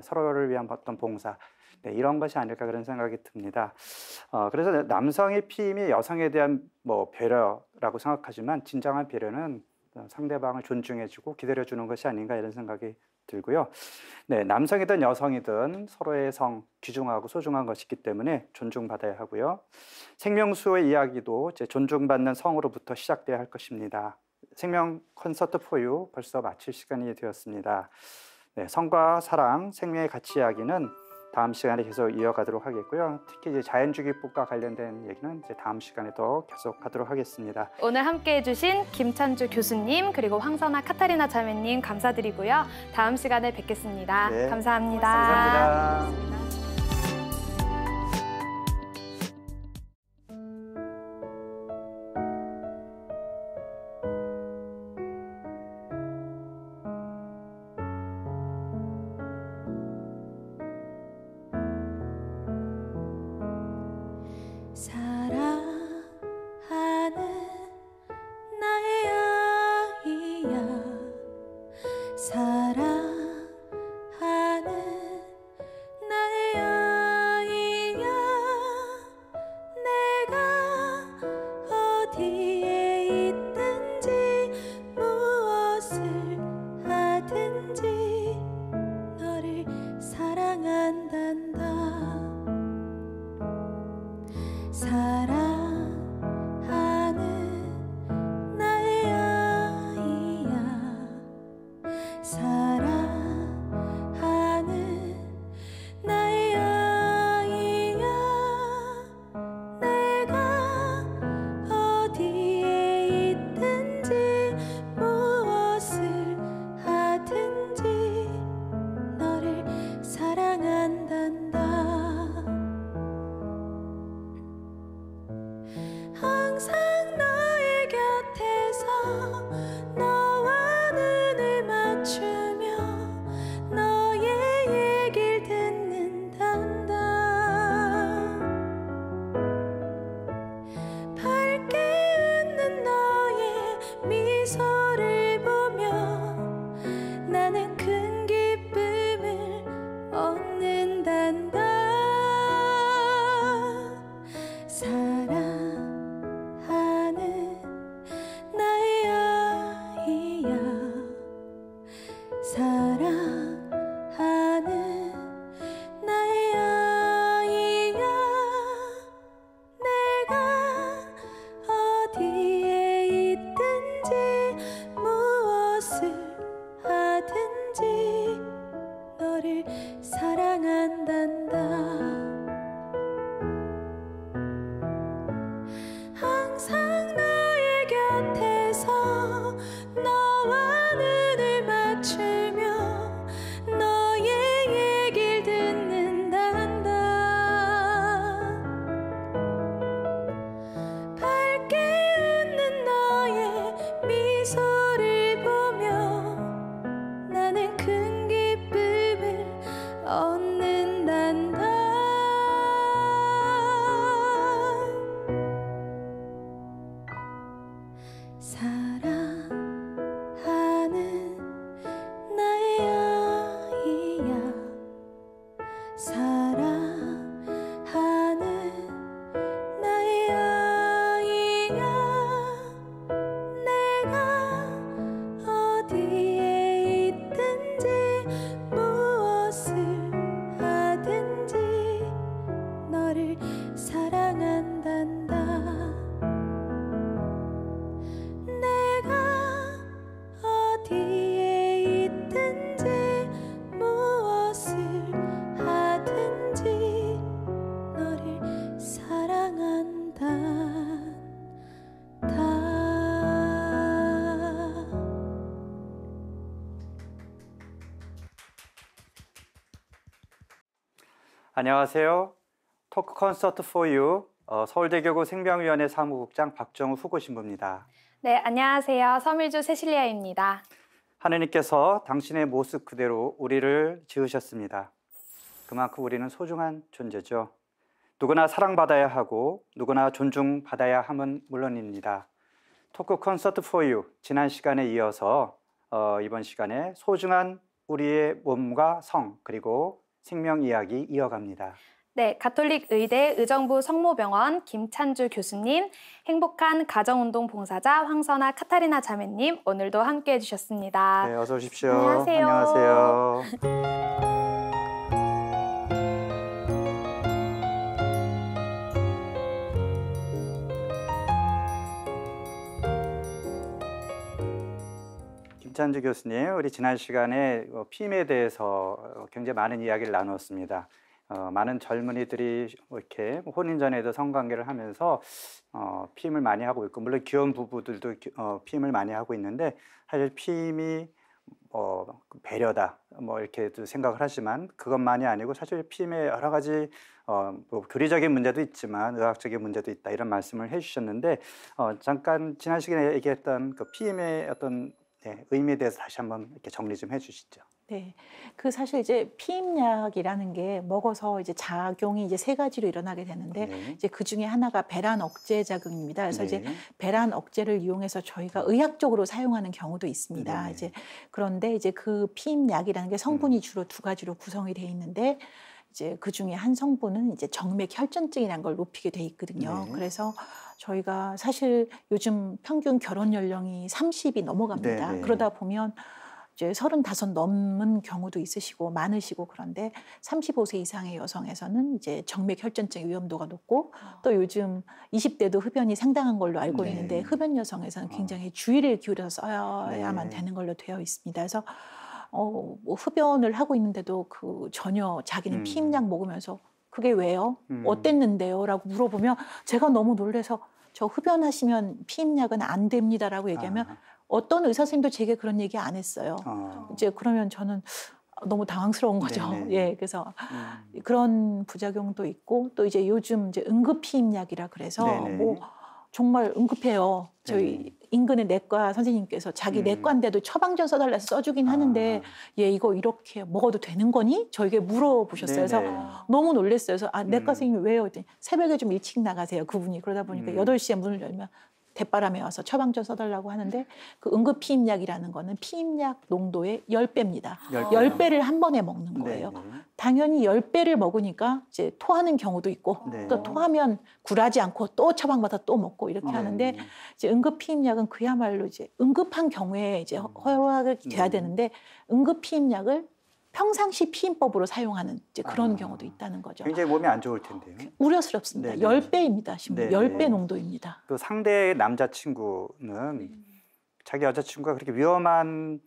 서로를 위한 어떤 봉사 이런 것이 아닐까 그런 생각이 듭니다. 그래서 남성의 피임이 여성에 대한 뭐 배려라고 생각하지만 진정한 배려는 상대방을 존중해주고 기다려주는 것이 아닌가 이런 생각이 들고요. 네, 남성이든 여성이든 서로의 성 귀중하고 소중한 것이기 때문에 존중받아야 하고요. 생명수의 이야기도 이제 존중받는 성으로부터 시작돼야 할 것입니다. 생명 콘서트 포유 벌써 마칠 시간이 되었습니다. 네, 성과 사랑, 생명의 가치 이야기는 다음 시간에 계속 이어가도록 하겠고요. 특히 이제 자연주기법과 관련된 얘기는 이제 다음 시간에 더 계속하도록 하겠습니다. 오늘 함께해 주신 김찬주 교수님 그리고 황선아 카타리나 자매님 감사드리고요. 다음 시간에 뵙겠습니다. 네. 감사합니다. 감사합니다. 안녕하세요. 토크 콘서트 for you 서울대교구 생명위원회 사무국장 박정우 후보신부입니다. 네, 안녕하세요. 서밀주 세실리아입니다. 하느님께서 당신의 모습 그대로 우리를 지으셨습니다. 그만큼 우리는 소중한 존재죠. 누구나 사랑받아야 하고 누구나 존중받아야 함은 물론입니다. 토크 콘서트 for you 지난 시간에 이어서 이번 시간에 소중한 우리의 몸과 성 그리고 생명 이야기 이어갑니다. 네, 가톨릭 의대 의정부 성모병원 김찬주 교수님, 행복한 가정운동 봉사자 황선아 카타리나 자매님 오늘도 함께해 주셨습니다. 네, 어서 오십시오. 안녕하세요. 안녕하세요. 김찬주 교수님, 우리 지난 시간에 피임에 대해서 굉장히 많은 이야기를 나누었습니다. 많은 젊은이들이 이렇게 혼인 전에도 성관계를 하면서 피임을 많이 하고 있고, 물론 귀여운 부부들도 피임을 많이 하고 있는데, 사실 피임이 배려다 뭐 이렇게도 생각을 하지만 그것만이 아니고 사실 피임에 여러 가지 뭐 교리적인 문제도 있지만 의학적인 문제도 있다 이런 말씀을 해주셨는데 잠깐 지난 시간에 얘기했던 그 피임의 어떤 의미에 대해서 다시 한번 이렇게 정리 좀 해주시죠. 네, 그 사실 이제 피임약이라는 게 먹어서 이제 작용이 이제 세 가지로 일어나게 되는데 네. 이제 그 중에 하나가 배란 억제 작용입니다. 그래서 네. 이제 배란 억제를 이용해서 저희가 의학적으로 사용하는 경우도 있습니다. 네. 이제 그런데 이제 그 피임약이라는 게 성분이 주로 두 가지로 구성이 돼 있는데 이제 그 중에 한 성분은 이제 정맥 혈전증이라는 걸 높이게 돼 있거든요. 네. 그래서 저희가 사실 요즘 평균 결혼 연령이 30이 넘어갑니다. 네, 네. 그러다 보면 이제 35 넘은 경우도 있으시고 많으시고 그런데 35세 이상의 여성에서는 이제 정맥 혈전증 위험도가 높고 또 요즘 20대도 흡연이 상당한 걸로 알고 네. 있는데 흡연 여성에서는 굉장히 주의를 기울여서 써야만 네. 되는 걸로 되어 있습니다. 그래서 뭐 흡연을 하고 있는데도 그 전혀 자기는 피임약 먹으면서 그게 왜요? 어땠는데요? 라고 물어보면 제가 너무 놀라서 저 흡연하시면 피임약은 안 됩니다라고 얘기하면 어떤 의사 선생님도 제게 그런 얘기 안 했어요. 이제 그러면 저는 너무 당황스러운 거죠. 네네. 예, 그래서 그런 부작용도 있고 또 이제 요즘 이제 응급 피임약이라 그래서 네네. 뭐 정말 응급해요. 저희 네네. 인근의 내과 선생님께서 자기 내과인데도 처방전 써달라서 써주긴 하는데 얘 이거 이렇게 먹어도 되는 거니? 저에게 물어보셨어요. 그래서 네네. 너무 놀랐어요. 그래서 내과 선생님이 왜요? 그랬더니 새벽에 좀 일찍 나가세요. 그분이. 그러다 보니까 8시에 문을 열면 대바람에 와서 처방전 써달라고 하는데 그 응급 피임약이라는 거는 피임약 농도의 10배입니다. 10배를 한 번에 먹는 거예요. 네네. 당연히 10배를 먹으니까 이제 토하는 경우도 있고 네. 또 토하면 굴하지 않고 또 처방받아 또 먹고 이렇게 하는데 네. 이제 응급 피임약은 그야말로 이제 응급한 경우에 이제 허락이 돼야 되는데 응급 피임약을 평상시 피임법으로 사용하는 이제 그런 경우도 있다는 거죠. 굉장히 몸이 안 좋을 텐데요. 우려스럽습니다. 네네. 10배입니다. 네네. 10배 농도입니다. 그 상대 남자친구는 자기 여자친구가 그렇게 위험한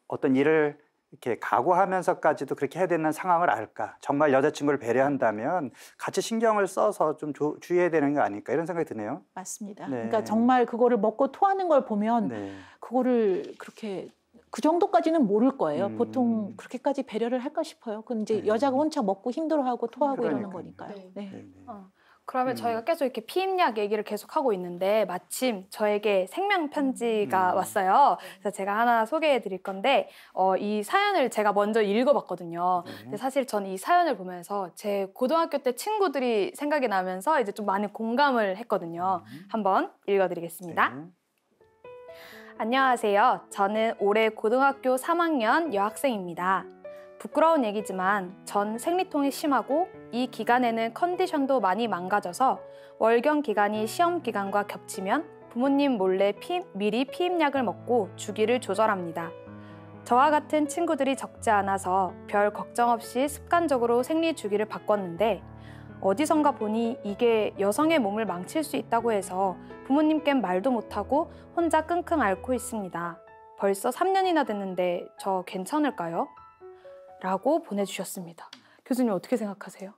어떤 일을 이렇게 각오하면서까지도 그렇게 해야 되는 상황을 알까? 정말 여자친구를 배려한다면 같이 신경을 써서 좀 주의해야 되는 거 아닐까? 이런 생각이 드네요. 맞습니다. 네. 그러니까 정말 그거를 먹고 토하는 걸 보면 네. 그거를 그렇게 그 정도까지는 모를 거예요. 보통 그렇게까지 배려를 할까 싶어요. 그건 이제 네. 여자가 혼자 먹고 힘들어하고 토하고 이러는 그러니까요. 거니까요. 네. 네. 그러면 저희가 계속 이렇게 피임약 얘기를 계속 하고 있는데 마침 저에게 생명 편지가 왔어요. 그래서 제가 하나 소개해 드릴 건데 이 사연을 제가 먼저 읽어봤거든요. 근데 사실 저는 이 사연을 보면서 제 고등학교 때 친구들이 생각이 나면서 이제 좀 많이 공감을 했거든요. 한번 읽어드리겠습니다. 네. 안녕하세요. 저는 올해 고등학교 3학년 여학생입니다. 부끄러운 얘기지만 전 생리통이 심하고 이 기간에는 컨디션도 많이 망가져서 월경 기간이 시험 기간과 겹치면 부모님 몰래 미리 피임약을 먹고 주기를 조절합니다. 저와 같은 친구들이 적지 않아서 별 걱정 없이 습관적으로 생리 주기를 바꿨는데 어디선가 보니 이게 여성의 몸을 망칠 수 있다고 해서 부모님께는 말도 못하고 혼자 끙끙 앓고 있습니다. 벌써 3년이나 됐는데 저 괜찮을까요? 라고 보내주셨습니다. 교수님 어떻게 생각하세요?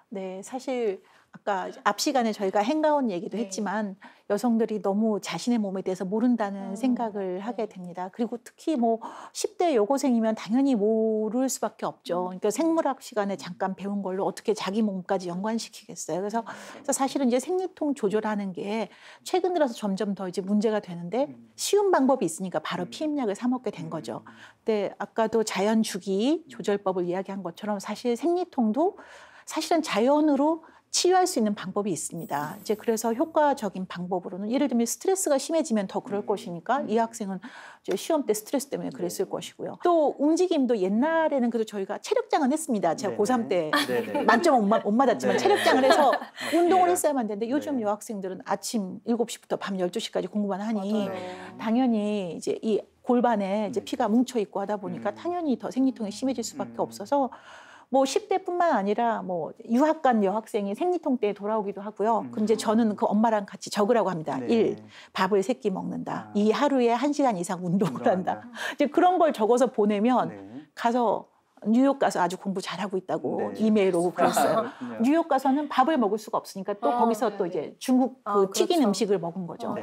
네, 사실 아까 앞 시간에 저희가 행가원 얘기도 했지만 여성들이 너무 자신의 몸에 대해서 모른다는 생각을 하게 됩니다. 그리고 특히 뭐 10대 여고생이면 당연히 모를 수밖에 없죠. 그러니까 생물학 시간에 잠깐 배운 걸로 어떻게 자기 몸까지 연관시키겠어요. 그래서 사실은 이제 생리통 조절하는 게 최근 들어서 점점 더 이제 문제가 되는데 쉬운 방법이 있으니까 바로 피임약을 사 먹게 된 거죠. 근데 아까도 자연 주기 조절법을 이야기한 것처럼 사실 생리통도 사실은 자연으로 치유할 수 있는 방법이 있습니다. 이제 그래서 효과적인 방법으로는 예를 들면 스트레스가 심해지면 더 그럴 것이니까 이 학생은 이제 시험 때 스트레스 때문에 그랬을 것이고요. 또 움직임도 옛날에는 그래도 저희가 체력장은 했습니다. 제가 고3 때 만점 못 맞았지만 체력장을 해서 운동을 했어야만 되는데 요즘 여학생들은 아침 7시부터 밤 12시까지 공부만 하니 당연히 이제 이 골반에 이제 피가 뭉쳐 있고 하다 보니까 당연히 더 생리통이 심해질 수밖에 없어서 뭐 10대뿐만 아니라 뭐 유학 간 여학생이 생리통 때 돌아오기도 하고요. 그럼 이제 저는 그 엄마랑 같이 적으라고 합니다. 1. 밥을 3끼 먹는다. 2. 하루에 1시간 이상 운동을 한다. 이제 그런 걸 적어서 보내면 가서 뉴욕 가서 아주 공부 잘하고 있다고 이메일 오고 그랬어요. 뉴욕 가서는 밥을 먹을 수가 없으니까 또 거기서 또 이제 중국 그 튀긴 음식을 먹은 거죠.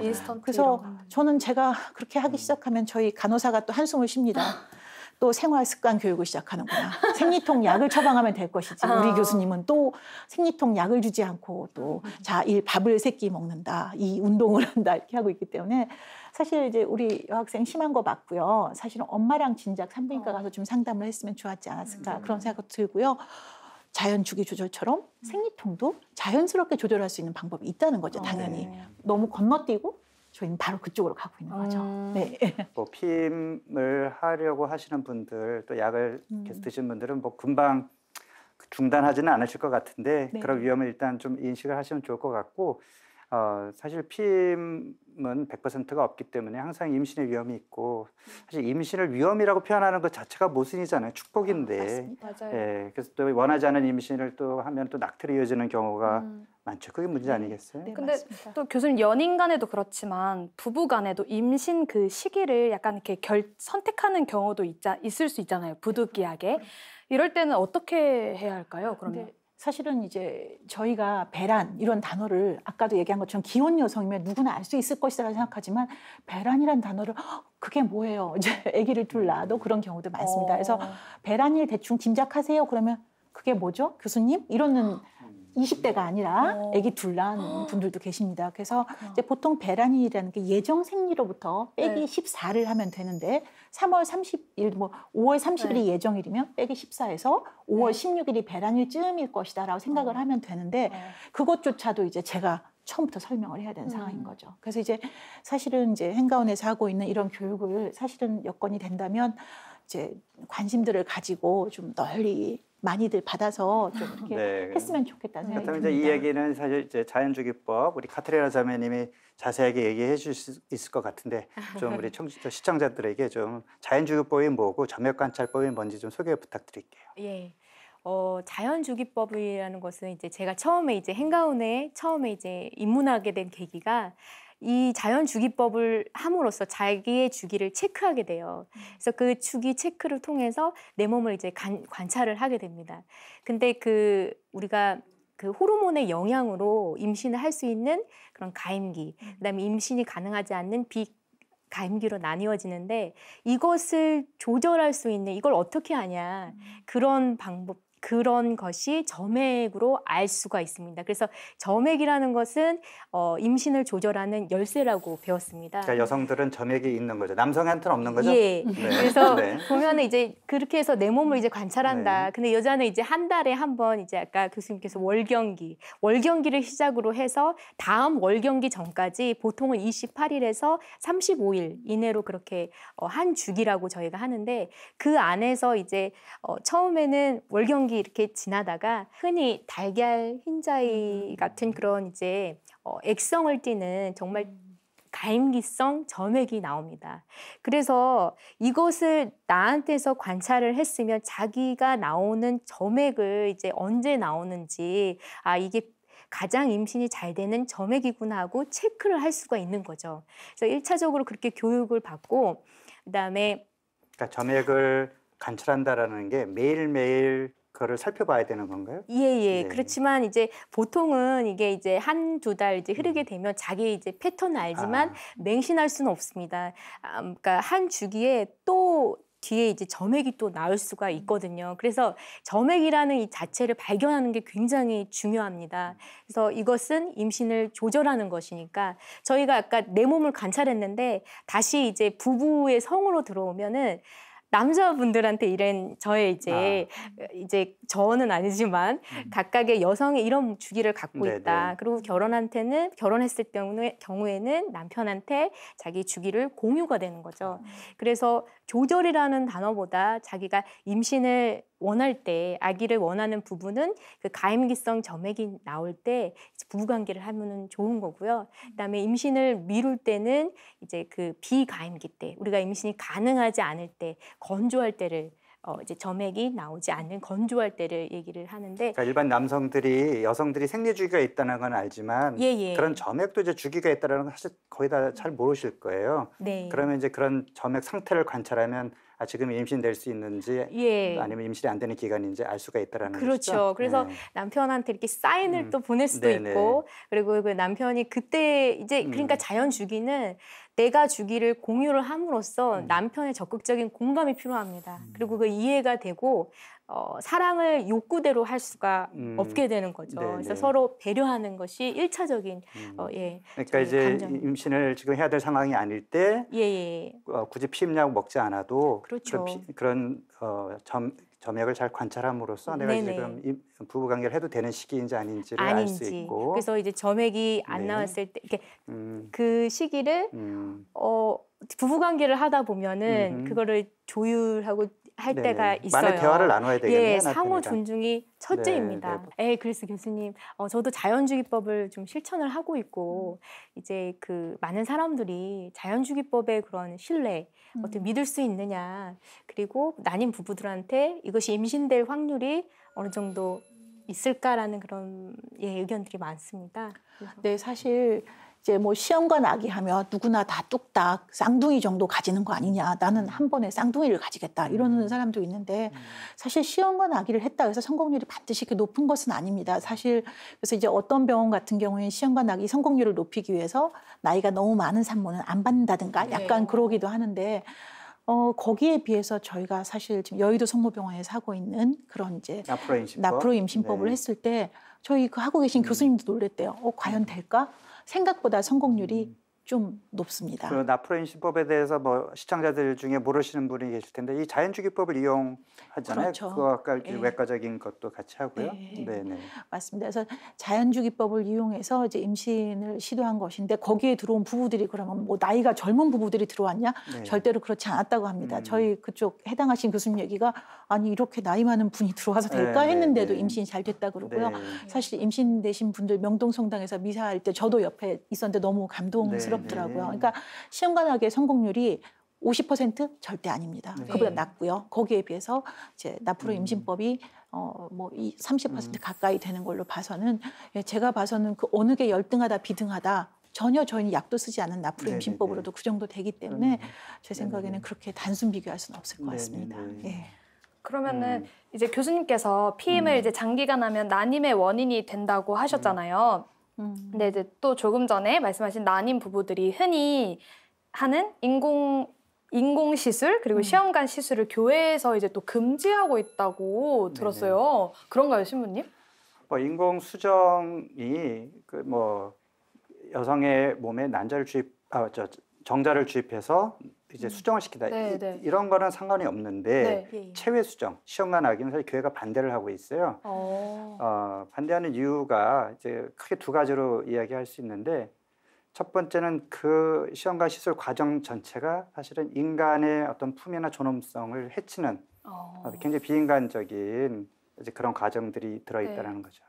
그래서 저는 제가 그렇게 하기 시작하면 저희 간호사가 또 한숨을 쉽니다. 또 생활 습관 교육을 시작하는구나. 생리통 약을 처방하면 될 것이지. 우리 교수님은 또 생리통 약을 주지 않고 또 자, 1. 밥을 3끼 먹는다. 2. 운동을 한다. 이렇게 하고 있기 때문에 사실 이제 우리 여학생 심한 거 맞고요. 사실은 엄마랑 진작 산부인과 가서 좀 상담을 했으면 좋았지 않았을까 그런 생각도 들고요. 자연 주기 조절처럼 생리통도 자연스럽게 조절할 수 있는 방법이 있다는 거죠. 당연히. 너무 건너뛰고 저희는 바로 그쪽으로 가고 있는 거죠. 네. 뭐 피임을 하려고 하시는 분들 또 약을 계속 드시는 분들은 뭐 금방 중단하지는 않으실 것 같은데 그런 위험을 일단 좀 인식을 하시면 좋을 것 같고 사실 피임은 100%가 없기 때문에 항상 임신의 위험이 있고 사실 임신을 위험이라고 표현하는 것 자체가 모순이잖아요. 축복인데. 맞아요. 예, 그래서 또 원하지 않은 임신을 또 하면 또 낙태로 이어지는 경우가 많죠. 그게 문제 아니겠어요? 네, 근데 맞습니다. 또 교수님 연인 간에도 그렇지만 부부 간에도 임신 그 시기를 약간 이렇게 선택하는 경우도 있을 수 있잖아요. 부득이하게. 이럴 때는 어떻게 해야 할까요? 그러면? 사실은 이제 저희가 배란 이런 단어를 아까도 얘기한 것처럼 기혼 여성이면 누구나 알 수 있을 것이라고 생각하지만 배란이란 단어를 그게 뭐예요? 이제 아기를 둘 낳아도 그런 경우도 많습니다. 그래서 배란일 대충 짐작하세요. 그러면 그게 뭐죠? 교수님? 이러는 20대가 아니라 아기 둘 낳은 분들도 계십니다. 그래서 이제 보통 배란일이라는 게 예정 생리로부터 빼기 14를 하면 되는데 3월 30일, 뭐 5월 30일이 예정일이면 빼기 14에서 5월 16일이 배란일쯤일 것이다라고 생각을 하면 되는데 그것조차도 이제 제가 처음부터 설명을 해야 되는 상황인 거죠. 그래서 이제 사실은 이제 행가원에서 하고 있는 이런 교육을 사실은 여건이 된다면 이제 관심들을 가지고 좀 널리 많이들 받아서 좀 이렇게 했으면 좋겠다는 생각이 듭니다. 이제 이 얘기는 사실 이제 자연주기법 우리 카트리나 자매님이 자세하게 얘기해 주실 수 있을 것 같은데 좀 우리 시청자들에게 좀 자연주기법이 뭐고 점액관찰법이 뭔지 좀 소개 부탁드릴게요. 예. 자연주기법이라는 것은 이제 제가 처음에 이제 행가원에 처음에 이제 입문하게 된 계기가 이 자연주기법을 함으로써 자기의 주기를 체크하게 돼요. 그래서 그 주기 체크를 통해서 내 몸을 이제 관찰을 하게 됩니다. 근데 우리가 그 호르몬의 영향으로 임신을 할 수 있는 그런 가임기, 그다음에 임신이 가능하지 않는 가임기로 나뉘어지는데 이것을 조절할 수 있는 이걸 어떻게 하냐 그런 방법. 그런 것이 점액으로 알 수가 있습니다. 그래서 점액이라는 것은 임신을 조절하는 열쇠라고 배웠습니다. 그러니까 여성들은 점액이 있는 거죠. 남성한테는 없는 거죠? 예. 그래서 보면은 이제 그렇게 해서 내 몸을 이제 관찰한다. 근데 여자는 이제 한 달에 한 번 이제 아까 교수님께서 월경기를 시작으로 해서 다음 월경기 전까지 보통은 28일에서 35일 이내로 그렇게 한 주기라고 저희가 하는데 그 안에서 이제 처음에는 월경기 이렇게 지나다가 흔히 달걀 흰자위 같은 그런 이제 액성을 띠는 정말 가임기성 점액이 나옵니다. 그래서 이것을 나한테서 관찰을 했으면 자기가 나오는 점액을 이제 언제 나오는지 이게 가장 임신이 잘 되는 점액이구나 하고 체크를 할 수가 있는 거죠. 그래서 1차적으로 그렇게 교육을 받고 그다음에 그러니까 점액을 관찰한다라는 게 매일매일 그거를 살펴봐야 되는 건가요? 예. 네. 그렇지만 이제 보통은 이게 이제 한두 달 이제 흐르게 되면 자기 이제 패턴을 알지만 맹신할 수는 없습니다. 그러니까 한 주기에 또 뒤에 이제 점액이 또 나올 수가 있거든요. 그래서 점액이라는 이 자체를 발견하는 게 굉장히 중요합니다. 그래서 이것은 임신을 조절하는 것이니까 저희가 아까 내 몸을 관찰했는데 다시 이제 부부의 성으로 들어오면은 남자분들한테 이런 저의 이제 저는 아니지만 각각의 여성의 이런 주기를 갖고 있다. 네네. 그리고 결혼했을 경우에는 남편한테 자기 주기를 공유가 되는 거죠. 그래서 조절이라는 단어보다 자기가 임신을 원할 때, 아기를 원하는 부부는 그 가임기성 점액이 나올 때 부부관계를 하면은 좋은 거고요. 그다음에 임신을 미룰 때는 이제 그 비가임기 때, 우리가 임신이 가능하지 않을 때, 건조할 때를 이제 점액이 나오지 않는 건조할 때를 얘기를 하는데, 그러니까 일반 여성들이 생리 주기가 있다는 건 알지만 그런 점액도 이제 주기가 있다는 건 사실 거의 다 잘 모르실 거예요. 네. 그러면 이제 그런 점액 상태를 관찰하면 지금 임신될 수 있는지 아니면 임신이 안 되는 기간인지 알 수가 있다라는 그렇죠. 것이죠. 그래서 네. 남편한테 이렇게 사인을 또 보낼 수도 네네. 있고, 그리고 그 남편이 그때 이제 그러니까 자연 주기는 내가 주기를 공유를 함으로써 남편의 적극적인 공감이 필요합니다. 그리고 그 이해가 되고 사랑을 욕구대로 할 수가 없게 되는 거죠. 네네. 그래서 서로 배려하는 것이 1차적인 그러니까 이제 감정. 임신을 지금 해야 될 상황이 아닐 때 굳이 피임약 먹지 않아도 그렇죠. 그런 점액을 잘 관찰함으로써 내가 네네. 지금 부부관계를 해도 되는 시기인지 아닌지를 알 수 있고. 그래서 이제 점액이 안 네. 나왔을 때 이렇게 그 시기를 부부관계를 하다 보면은 그거를 조율하고 할 네네. 때가 있어요. 많은 대화를 나눠야 되겠네요. 상호 남편이랑. 존중이 첫째입니다. 그래서 교수님, 저도 자연주기법을 좀 실천을 하고 있고 이제 그 많은 사람들이 자연주기법의 그런 신뢰, 어떻게 믿을 수 있느냐, 그리고 난임 부부들한테 이것이 임신될 확률이 어느 정도 있을까라는 그런 의견들이 많습니다. 그래서. 네, 사실 이제 뭐 시험관 아기 하면 누구나 다 뚝딱 쌍둥이 정도 가지는 거 아니냐. 나는 한 번에 쌍둥이를 가지겠다. 이러는 사람도 있는데 사실 시험관 아기를 했다 해서 성공률이 반드시 이렇게 높은 것은 아닙니다. 사실 그래서 이제 어떤 병원 같은 경우에는 시험관 아기 성공률을 높이기 위해서 나이가 너무 많은 산모는 안 받는다든가 약간 그러기도 하는데 거기에 비해서 저희가 사실 지금 여의도 성모병원에서 하고 있는 그런 이제 나프로 임신법을 했을 때 저희 그 하고 계신 교수님도 놀랬대요. 과연 될까? 생각보다 성공률이 좀 높습니다. 그 나프로 임신법에 대해서 뭐 시청자들 중에 모르시는 분이 계실 텐데 이 자연주기법을 이용하잖아요. 그렇죠. 그거 아까 외과적인 것도 같이 하고요. 네네. 맞습니다. 그래서 자연주기법을 이용해서 이제 임신을 시도한 것인데 거기에 들어온 부부들이 그러면 뭐 나이가 젊은 부부들이 들어왔냐? 절대로 그렇지 않았다고 합니다. 저희 그쪽 해당하신 교수님 얘기가 아니 이렇게 나이 많은 분이 들어와서 될까 했는데도 임신이 잘 됐다 그러고요. 사실 임신되신 분들 명동성당에서 미사할 때 저도 옆에 있었는데 너무 감동스럽더라고요. 그러니까 시험관학의 성공률이 50% 절대 아닙니다. 그보다 낮고요. 거기에 비해서 이제 나프로 임신법이 뭐 30% 가까이 되는 걸로 봐서는 제가 봐서는 그 어느 게 열등하다 비등하다 전혀 저희는 약도 쓰지 않은 나프로 임신법으로도 그 정도 되기 때문에 제 생각에는 그렇게 단순 비교할 수는 없을 것 같습니다. 그러면은 이제 교수님께서 피임을 이제 장기간 하면 난임의 원인이 된다고 하셨잖아요. 근데 이제 또 조금 전에 말씀하신 난임 부부들이 흔히 하는 인공 시술 그리고 시험관 시술을 교회에서 이제 또 금지하고 있다고 들었어요. 그런가요, 신부님? 인공 수정이 그 뭐 여성의 몸에 정자를 주입해서 이제 수정을 시키다 이런 거는 상관이 없는데 체외 수정, 시험관 아기는 사실 교회가 반대를 하고 있어요. 반대하는 이유가 이제 크게 두 가지로 이야기할 수 있는데 첫 번째는 그 시험관 시술 과정 전체가 사실은 인간의 어떤 품위나 존엄성을 해치는 굉장히 비인간적인 이제 그런 과정들이 들어있다는 거죠.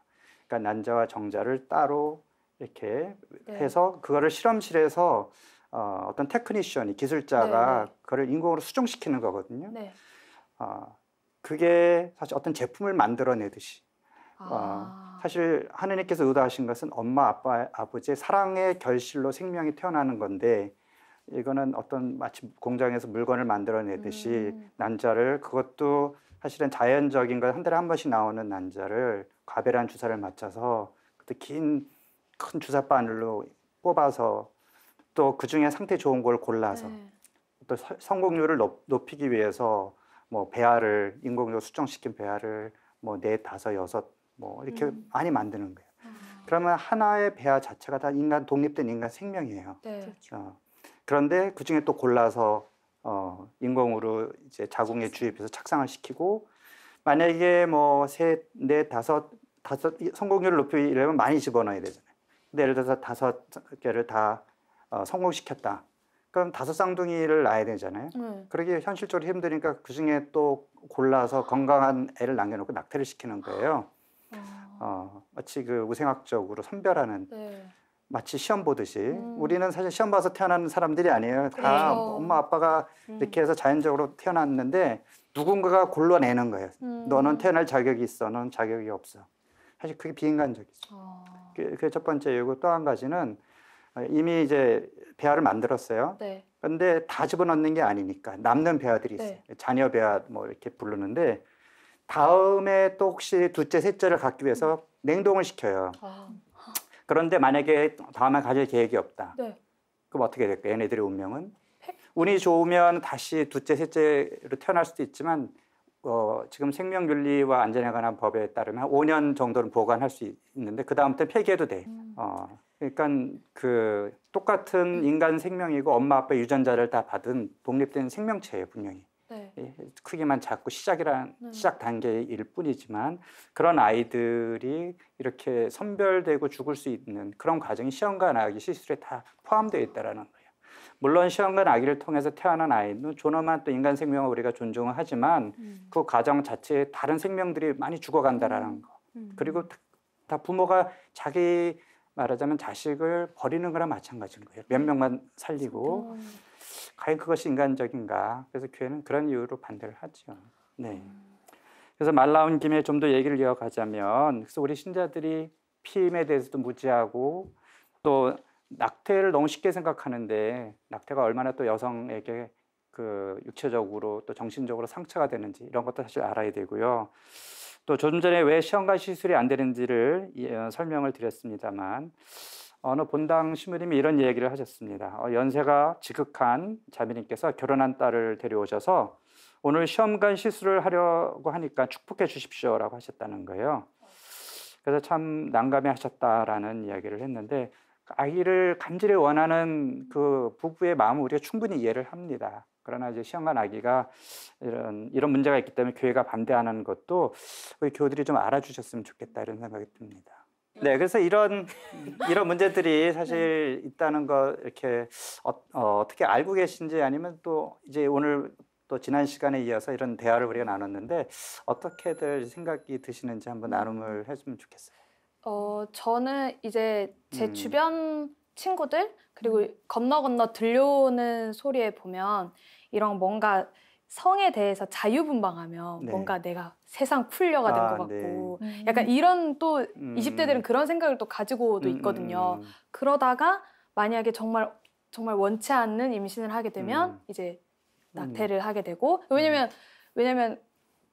그러니까 난자와 정자를 따로 이렇게 해서 그거를 실험실에서 어떤 테크니션이 기술자가 그걸 인공으로 수정시키는 거거든요. 그게 사실 어떤 제품을 만들어내듯이 사실 하느님께서 의도하신 것은 엄마, 아빠, 아버지의 사랑의 결실로 생명이 태어나는 건데 이거는 어떤 마치 공장에서 물건을 만들어내듯이 난자를 그것도 사실은 자연적인 것 한 달에 한 번씩 나오는 난자를 과배란 주사를 맞춰서 또 긴 큰 주사 바늘로 뽑아서 또 그 중에 상태 좋은 걸 골라서 네. 또 성공률을 높이기 위해서 뭐 배알을 인공적으로 수정시킨 배알을 뭐 4, 5, 6 뭐 이렇게 많이 만드는 거예요. 그러면 하나의 배아 자체가 다 독립된 인간 생명이에요. 네. 그런데 그 중에 또 골라서 인공으로 이제 자궁에 주입해서 착상을 시키고 만약에 뭐 3, 4, 5 성공률을 높이려면 많이 집어넣어야 되잖아요. 근데 예를 들어서 5개를 다 성공시켰다. 그럼 5 쌍둥이를 낳아야 되잖아요. 그러기 현실적으로 힘드니까 그 중에 또 골라서 건강한 애를 남겨놓고 낙태를 시키는 거예요. 마치 그 우생학적으로 선별하는 네. 마치 시험 보듯이 우리는 사실 시험 봐서 태어나는 사람들이 아니에요. 다 그렇죠. 엄마 아빠가 이렇게 해서 자연적으로 태어났는데 누군가가 골라내는 거예요. 너는 태어날 자격이 있어, 너는 자격이 없어. 사실 그게 비인간적이죠. 그게 첫 번째 이유고 또 한 가지는 이미 이제 배아를 만들었어요. 네. 그런데 다 집어넣는 게 아니니까 남는 배아들이 있어요. 네. 자녀 배아 뭐 이렇게 부르는데 다음에 또 혹시 둘째, 셋째를 갖기 위해서 냉동을 시켜요. 그런데 만약에 다음에 가질 계획이 없다. 네. 그럼 어떻게 될까요? 얘네들의 운명은? 운이 좋으면 다시 둘째, 셋째로 태어날 수도 있지만 지금 생명윤리와 안전에 관한 법에 따르면 5년 정도는 보관할 수 있는데 그 다음부터 폐기해도 돼. 그러니까 그 똑같은 인간 생명이고 엄마 아빠 유전자를 다 받은 독립된 생명체예요, 분명히. 네. 크기만 작고 시작 단계일 뿐이지만 그런 아이들이 이렇게 선별되고 죽을 수 있는 그런 과정이 시험관 아기 시술에 다 포함되어 있다는 거예요. 물론 시험관 아기를 통해서 태어난 아이는 존엄한 또 인간 생명을 우리가 존중을 하지만 그 과정 자체에 다른 생명들이 많이 죽어간다라는 거. 그리고 다 부모가 자기 말하자면 자식을 버리는 거랑 마찬가지인 거예요. 몇 명만 살리고 과연 그것이 인간적인가? 그래서 교회는 그런 이유로 반대를 하죠. 네. 그래서 말 나온 김에 좀 더 얘기를 이어가자면, 그래서 우리 신자들이 피임에 대해서도 무지하고 또 낙태를 너무 쉽게 생각하는데 낙태가 얼마나 또 여성에게 그 육체적으로 또 정신적으로 상처가 되는지 이런 것도 사실 알아야 되고요. 또 좀 전에 왜 시험관 시술이 안 되는지를 설명을 드렸습니다만 어느 본당 신부님이 이런 얘기를 하셨습니다. 연세가 지극한 자매님께서 결혼한 딸을 데려오셔서 오늘 시험관 시술을 하려고 하니까 축복해 주십시오라고 하셨다는 거예요. 그래서 참 난감해 하셨다라는 이야기를 했는데 아기를 간절히 원하는 그 부부의 마음을 우리가 충분히 이해를 합니다. 그러나 이제 시험관 아기가 이런 문제가 있기 때문에 교회가 반대하는 것도 우리 교우들이 좀 알아주셨으면 좋겠다 이런 생각이 듭니다. 네, 그래서 이런 문제들이 사실 있다는 거 이렇게 어떻게 알고 계신지 아니면 또 이제 오늘 또 지난 시간에 이어서 이런 대화를 우리가 나눴는데 어떻게들 생각이 드시는지 한번 나눔을 해주면 좋겠어요. 저는 이제 제 주변 친구들 그리고 건너 들려오는 소리에 보면 이런 뭔가 성에 대해서 자유분방하면 네. 뭔가 내가 세상 쿨려가 된 것 네. 같고 약간 이런 또 20대들은 그런 생각을 또 가지고도 있거든요. 그러다가 만약에 정말 원치 않는 임신을 하게 되면 이제 낙태를 하게 되고 왜냐면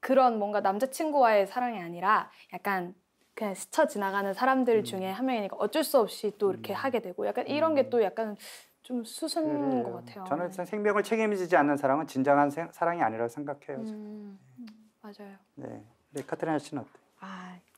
그런 뭔가 남자친구와의 사랑이 아니라 약간 그냥 스쳐 지나가는 사람들 중에 한 명이니까 어쩔 수 없이 또 이렇게 하게 되고 약간 이런 게 또 약간 좀 수순인 것 같아요. 저는 생명을 책임지지 않는 사랑은 진정한 사랑이 아니라고 생각해요. 맞아요. 네, 카트리나 씨는 어때요?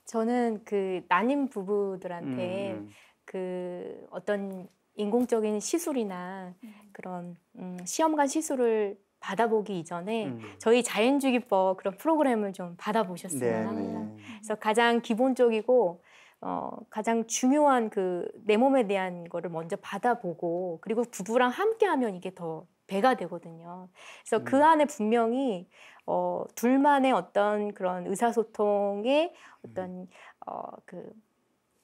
저는 그 난임 부부들한테 그 어떤 인공적인 시술이나 그런 시험관 시술을 받아보기 이전에 저희 자연주기법 그런 프로그램을 좀 받아보셨으면 합니다. 그래서 가장 기본적이고 가장 중요한 그 내 몸에 대한 거를 먼저 받아보고 그리고 부부랑 함께하면 이게 더 배가 되거든요. 그래서 그 안에 분명히 둘만의 어떤 그런 의사소통의 어떤 그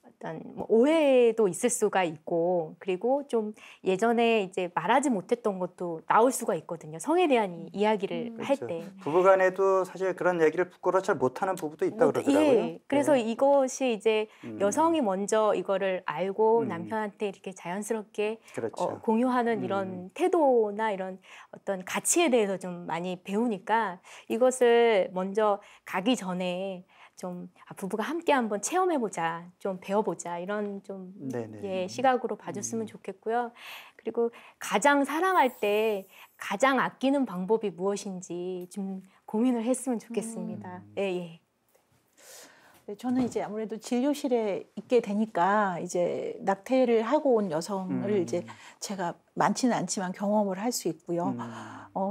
어떤 뭐 오해도 있을 수가 있고 그리고 좀 예전에 이제 말하지 못했던 것도 나올 수가 있거든요. 성에 대한 이야기를 할 그렇죠. 때. 부부간에도 사실 그런 얘기를 부끄러워 잘 못하는 부부도 있다고 그러더라고요. 예. 그래서 네. 이것이 이제 여성이 먼저 이거를 알고 음. 남편한테 이렇게 자연스럽게 그렇죠. 공유하는 이런 태도나 이런 어떤 가치에 대해서 좀 많이 배우니까 이것을 먼저 가기 전에 좀 부부가 함께 한번 체험해보자, 좀 배워보자 이런 좀 네네. 예, 시각으로 봐줬으면 좋겠고요. 그리고 가장 사랑할 때 가장 아끼는 방법이 무엇인지 좀 고민을 했으면 좋겠습니다. 예, 예. 네, 저는 이제 아무래도 진료실에 있게 되니까 이제 낙태를 하고 온 여성을 이제 제가 많지는 않지만 경험을 할 수 있고요.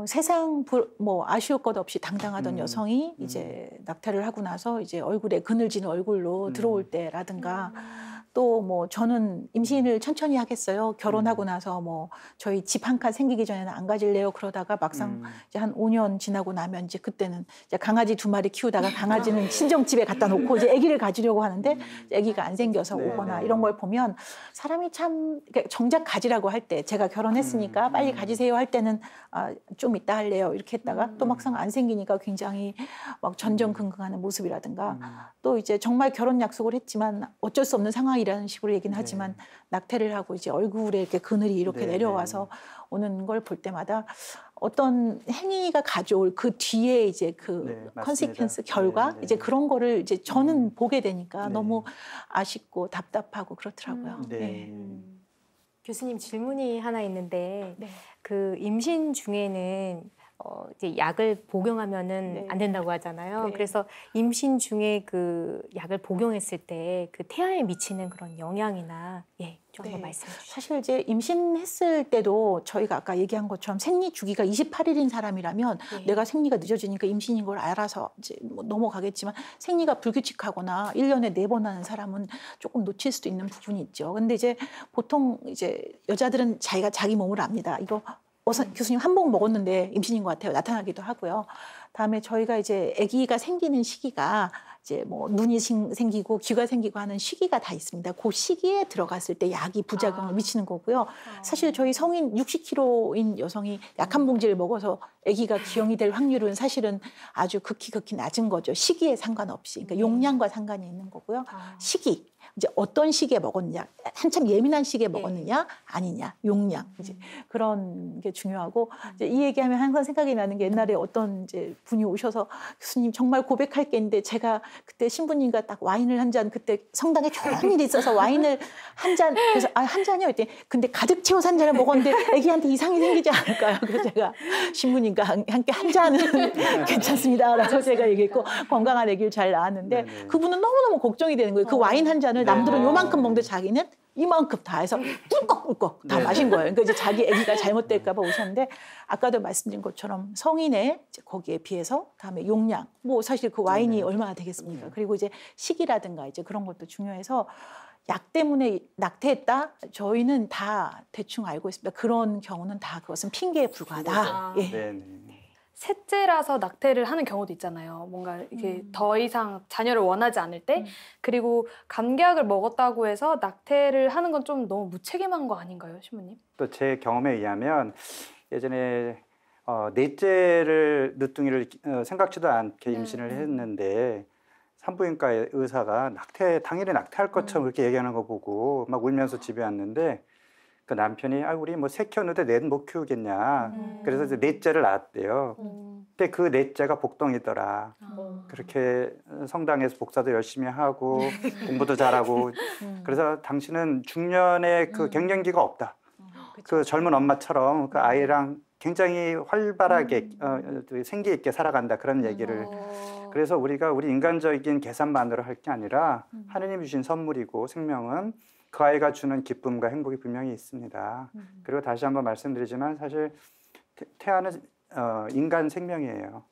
세상 뭐 아쉬울 것 없이 당당하던 여성이 이제 낙태를 하고 나서 이제 얼굴에 그늘진 얼굴로 들어올 때라든가 또 뭐 저는 임신을 천천히 하겠어요. 결혼하고 나서 뭐 저희 집 한 칸 생기기 전에는 안 가질래요. 그러다가 막상 이제 한 5년 지나고 나면 이제 그때는 이제 강아지 2마리 키우다가 강아지는 친정집에 갖다 놓고 이제 아기를 가지려고 하는데 아기가 안 생겨서 오거나 이런 걸 보면 사람이 참 정작 가지라고 할 때 제가 결혼했으니까 빨리 가지세요 할 때는 좀 이따 할래요 이렇게 했다가 또 막상 안 생기니까 굉장히 막 전전긍긍하는 모습이라든가 또 이제 정말 결혼 약속을 했지만 어쩔 수 없는 상황이라는 식으로 얘기는 하지만 낙태를 하고 이제 얼굴에 이렇게 그늘이 이렇게 내려와서 오는 걸 볼 때마다 어떤 행위가 가져올 그 뒤에 이제 그 컨시퀀스 결과 이제 그런 거를 이제 저는 보게 되니까 너무 아쉽고 답답하고 그렇더라고요. 네. 교수님 질문이 하나 있는데 네. 그 임신 중에는 이제 약을 복용하면은 안 된다고 하잖아요. 네. 그래서 임신 중에 그 약을 복용했을 때 그 태아에 미치는 그런 영향이나 좀 한번 말씀해 주시죠. 사실 이제 임신했을 때도 저희가 아까 얘기한 것처럼 생리 주기가 28일인 사람이라면 내가 생리가 늦어지니까 임신인 걸 알아서 이제 뭐 넘어가겠지만 생리가 불규칙하거나 1년에 4번 하는 사람은 조금 놓칠 수도 있는 부분이 있죠. 근데 이제 보통 이제 여자들은 자기가 자기 몸을 압니다. 이거 교수님 한복 먹었는데 임신인 것 같아요. 나타나기도 하고요. 다음에 저희가 이제 아기가 생기는 시기가 이제 뭐 눈이 생기고 귀가 생기고 하는 시기가 다 있습니다. 그 시기에 들어갔을 때 약이 부작용을 미치는 거고요. 사실 저희 성인 60kg인 여성이 약 한 봉지를 먹어서 아기가 기형이 될 확률은 사실은 아주 극히 낮은 거죠. 시기에 상관없이. 그러니까 용량과 상관이 있는 거고요. 시기. 이제 어떤 시기에 먹었느냐, 한참 예민한 시기에 먹었느냐, 아니냐, 용량 이제 그런 게 중요하고 이제 이 얘기하면 항상 생각이 나는 게 옛날에 어떤 이제 분이 오셔서 교수님 정말 고백할 게 있는데 제가 그때 신부님과 딱 와인을 한 잔 그때 성당에 좋은 일이 있어서 와인을 한 잔 그래서 한 잔이요 이때 근데 가득 채워서 한 잔을 먹었는데 아기한테 이상이 생기지 않을까요? 그래서 제가 신부님과 함께 한 잔은 괜찮습니다라고 제가 얘기했고 건강한 아기를 잘 낳았는데 그분은 너무너무 걱정이 되는 거예요. 그 와인 한 잔을 남들은 요만큼 먹는데 자기는 이만큼 다 해서 꿀꺽꿀꺽 다 마신 거예요. 그러니까 이제 자기 아기가 잘못될까 봐 오셨는데 아까도 말씀드린 것처럼 성인의 거기에 비해서 다음에 용량 뭐 사실 그 와인이 얼마나 되겠습니까? 그리고 이제 시기라든가 이제 그런 것도 중요해서 약 때문에 낙태했다? 저희는 다 대충 알고 있습니다. 그런 경우는 다 그것은 핑계에 불과하다. 셋째라서 낙태를 하는 경우도 있잖아요. 뭔가 이게 더 이상 자녀를 원하지 않을 때 그리고 감기약을 먹었다고 해서 낙태를 하는 건 좀 너무 무책임한 거 아닌가요, 신부님? 또 제 경험에 의하면 예전에 넷째를 늦둥이를 생각지도 않게 임신을 했는데 산부인과 의사가 당일에 낙태할 것처럼 그렇게 얘기하는 거 보고 막 울면서 집에 왔는데 그 남편이 우리 뭐 새 키웠는데 넷 못 키우겠냐. 그래서 이제 넷째를 낳았대요. 근데 그 넷째가 복덩이더라. 그렇게 성당에서 복사도 열심히 하고 공부도 잘하고 그래서 당신은 중년의 그 갱년기가 없다. 그 젊은 엄마처럼 그 아이랑 굉장히 활발하게 생기 있게 살아간다 그런 얘기를. 그래서 우리가 우리 인간적인 계산만으로 할 게 아니라 하느님 주신 선물이고 생명은 그 아이가 주는 기쁨과 행복이 분명히 있습니다. 그리고 다시 한번 말씀드리지만 사실 태아는 인간 생명이에요.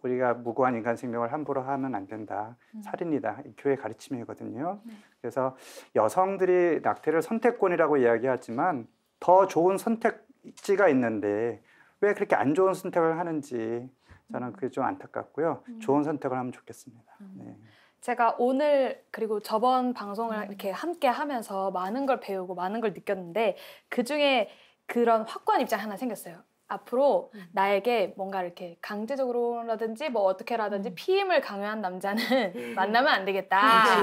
우리가 무고한 인간 생명을 함부로 하면 안 된다. 살인이다. 교회 가르침이거든요. 그래서 여성들이 낙태를 선택권이라고 이야기하지만 더 좋은 선택지가 있는데 왜 그렇게 안 좋은 선택을 하는지 저는 그게 좀 안타깝고요. 좋은 선택을 하면 좋겠습니다. 제가 오늘 그리고 저번 방송을 이렇게 함께 하면서 많은 걸 배우고 많은 걸 느꼈는데 그중에 그런 확고한 입장이 하나 생겼어요. 앞으로 나에게 뭔가 이렇게 강제적으로라든지 뭐 어떻게라든지 피임을 강요한 남자는 만나면 안 되겠다.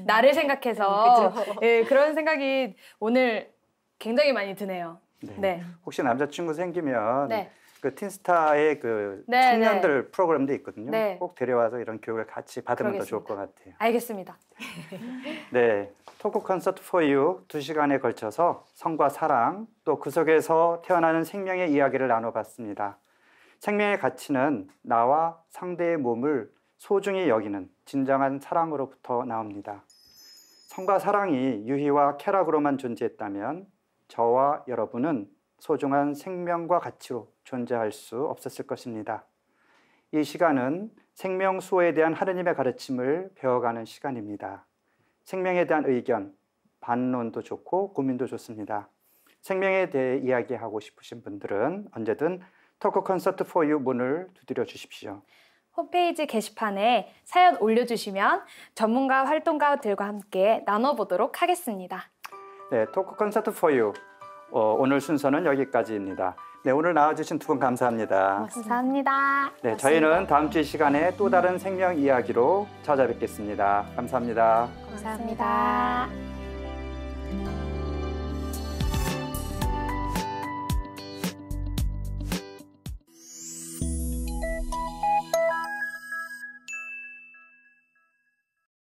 나를 생각해서 예, 그런 생각이 오늘 굉장히 많이 드네요. 네. 네. 혹시 남자친구 생기면 네. 그 틴스타의 그 네, 청년들 프로그램도 있거든요. 네. 꼭 데려와서 이런 교육을 같이 받으면 더 좋을 그러겠습니다. 것 같아요. 알겠습니다. 네, 토크 콘서트 for you 2시간에 걸쳐서 성과 사랑 또 그 속에서 태어나는 생명의 이야기를 나눠봤습니다. 생명의 가치는 나와 상대의 몸을 소중히 여기는 진정한 사랑으로부터 나옵니다. 성과 사랑이 유희와 쾌락으로만 존재했다면 저와 여러분은 소중한 생명과 가치로 존재할 수 없었을 것입니다. 이 시간은 생명 수호에 대한 하느님의 가르침을 배워가는 시간입니다. 생명에 대한 의견, 반론도 좋고 고민도 좋습니다. 생명에 대해 이야기하고 싶으신 분들은 언제든 토크 콘서트 for you 문을 두드려 주십시오. 홈페이지 게시판에 사연 올려주시면 전문가 활동가들과 함께 나눠보도록 하겠습니다. 네, 토크 콘서트 for you 오늘 순서는 여기까지입니다. 네, 오늘 나와주신 두 분 감사합니다. 감사합니다. 네, 저희는 다음 주 이 시간에 또 다른 생명 이야기로 찾아뵙겠습니다. 감사합니다. 감사합니다.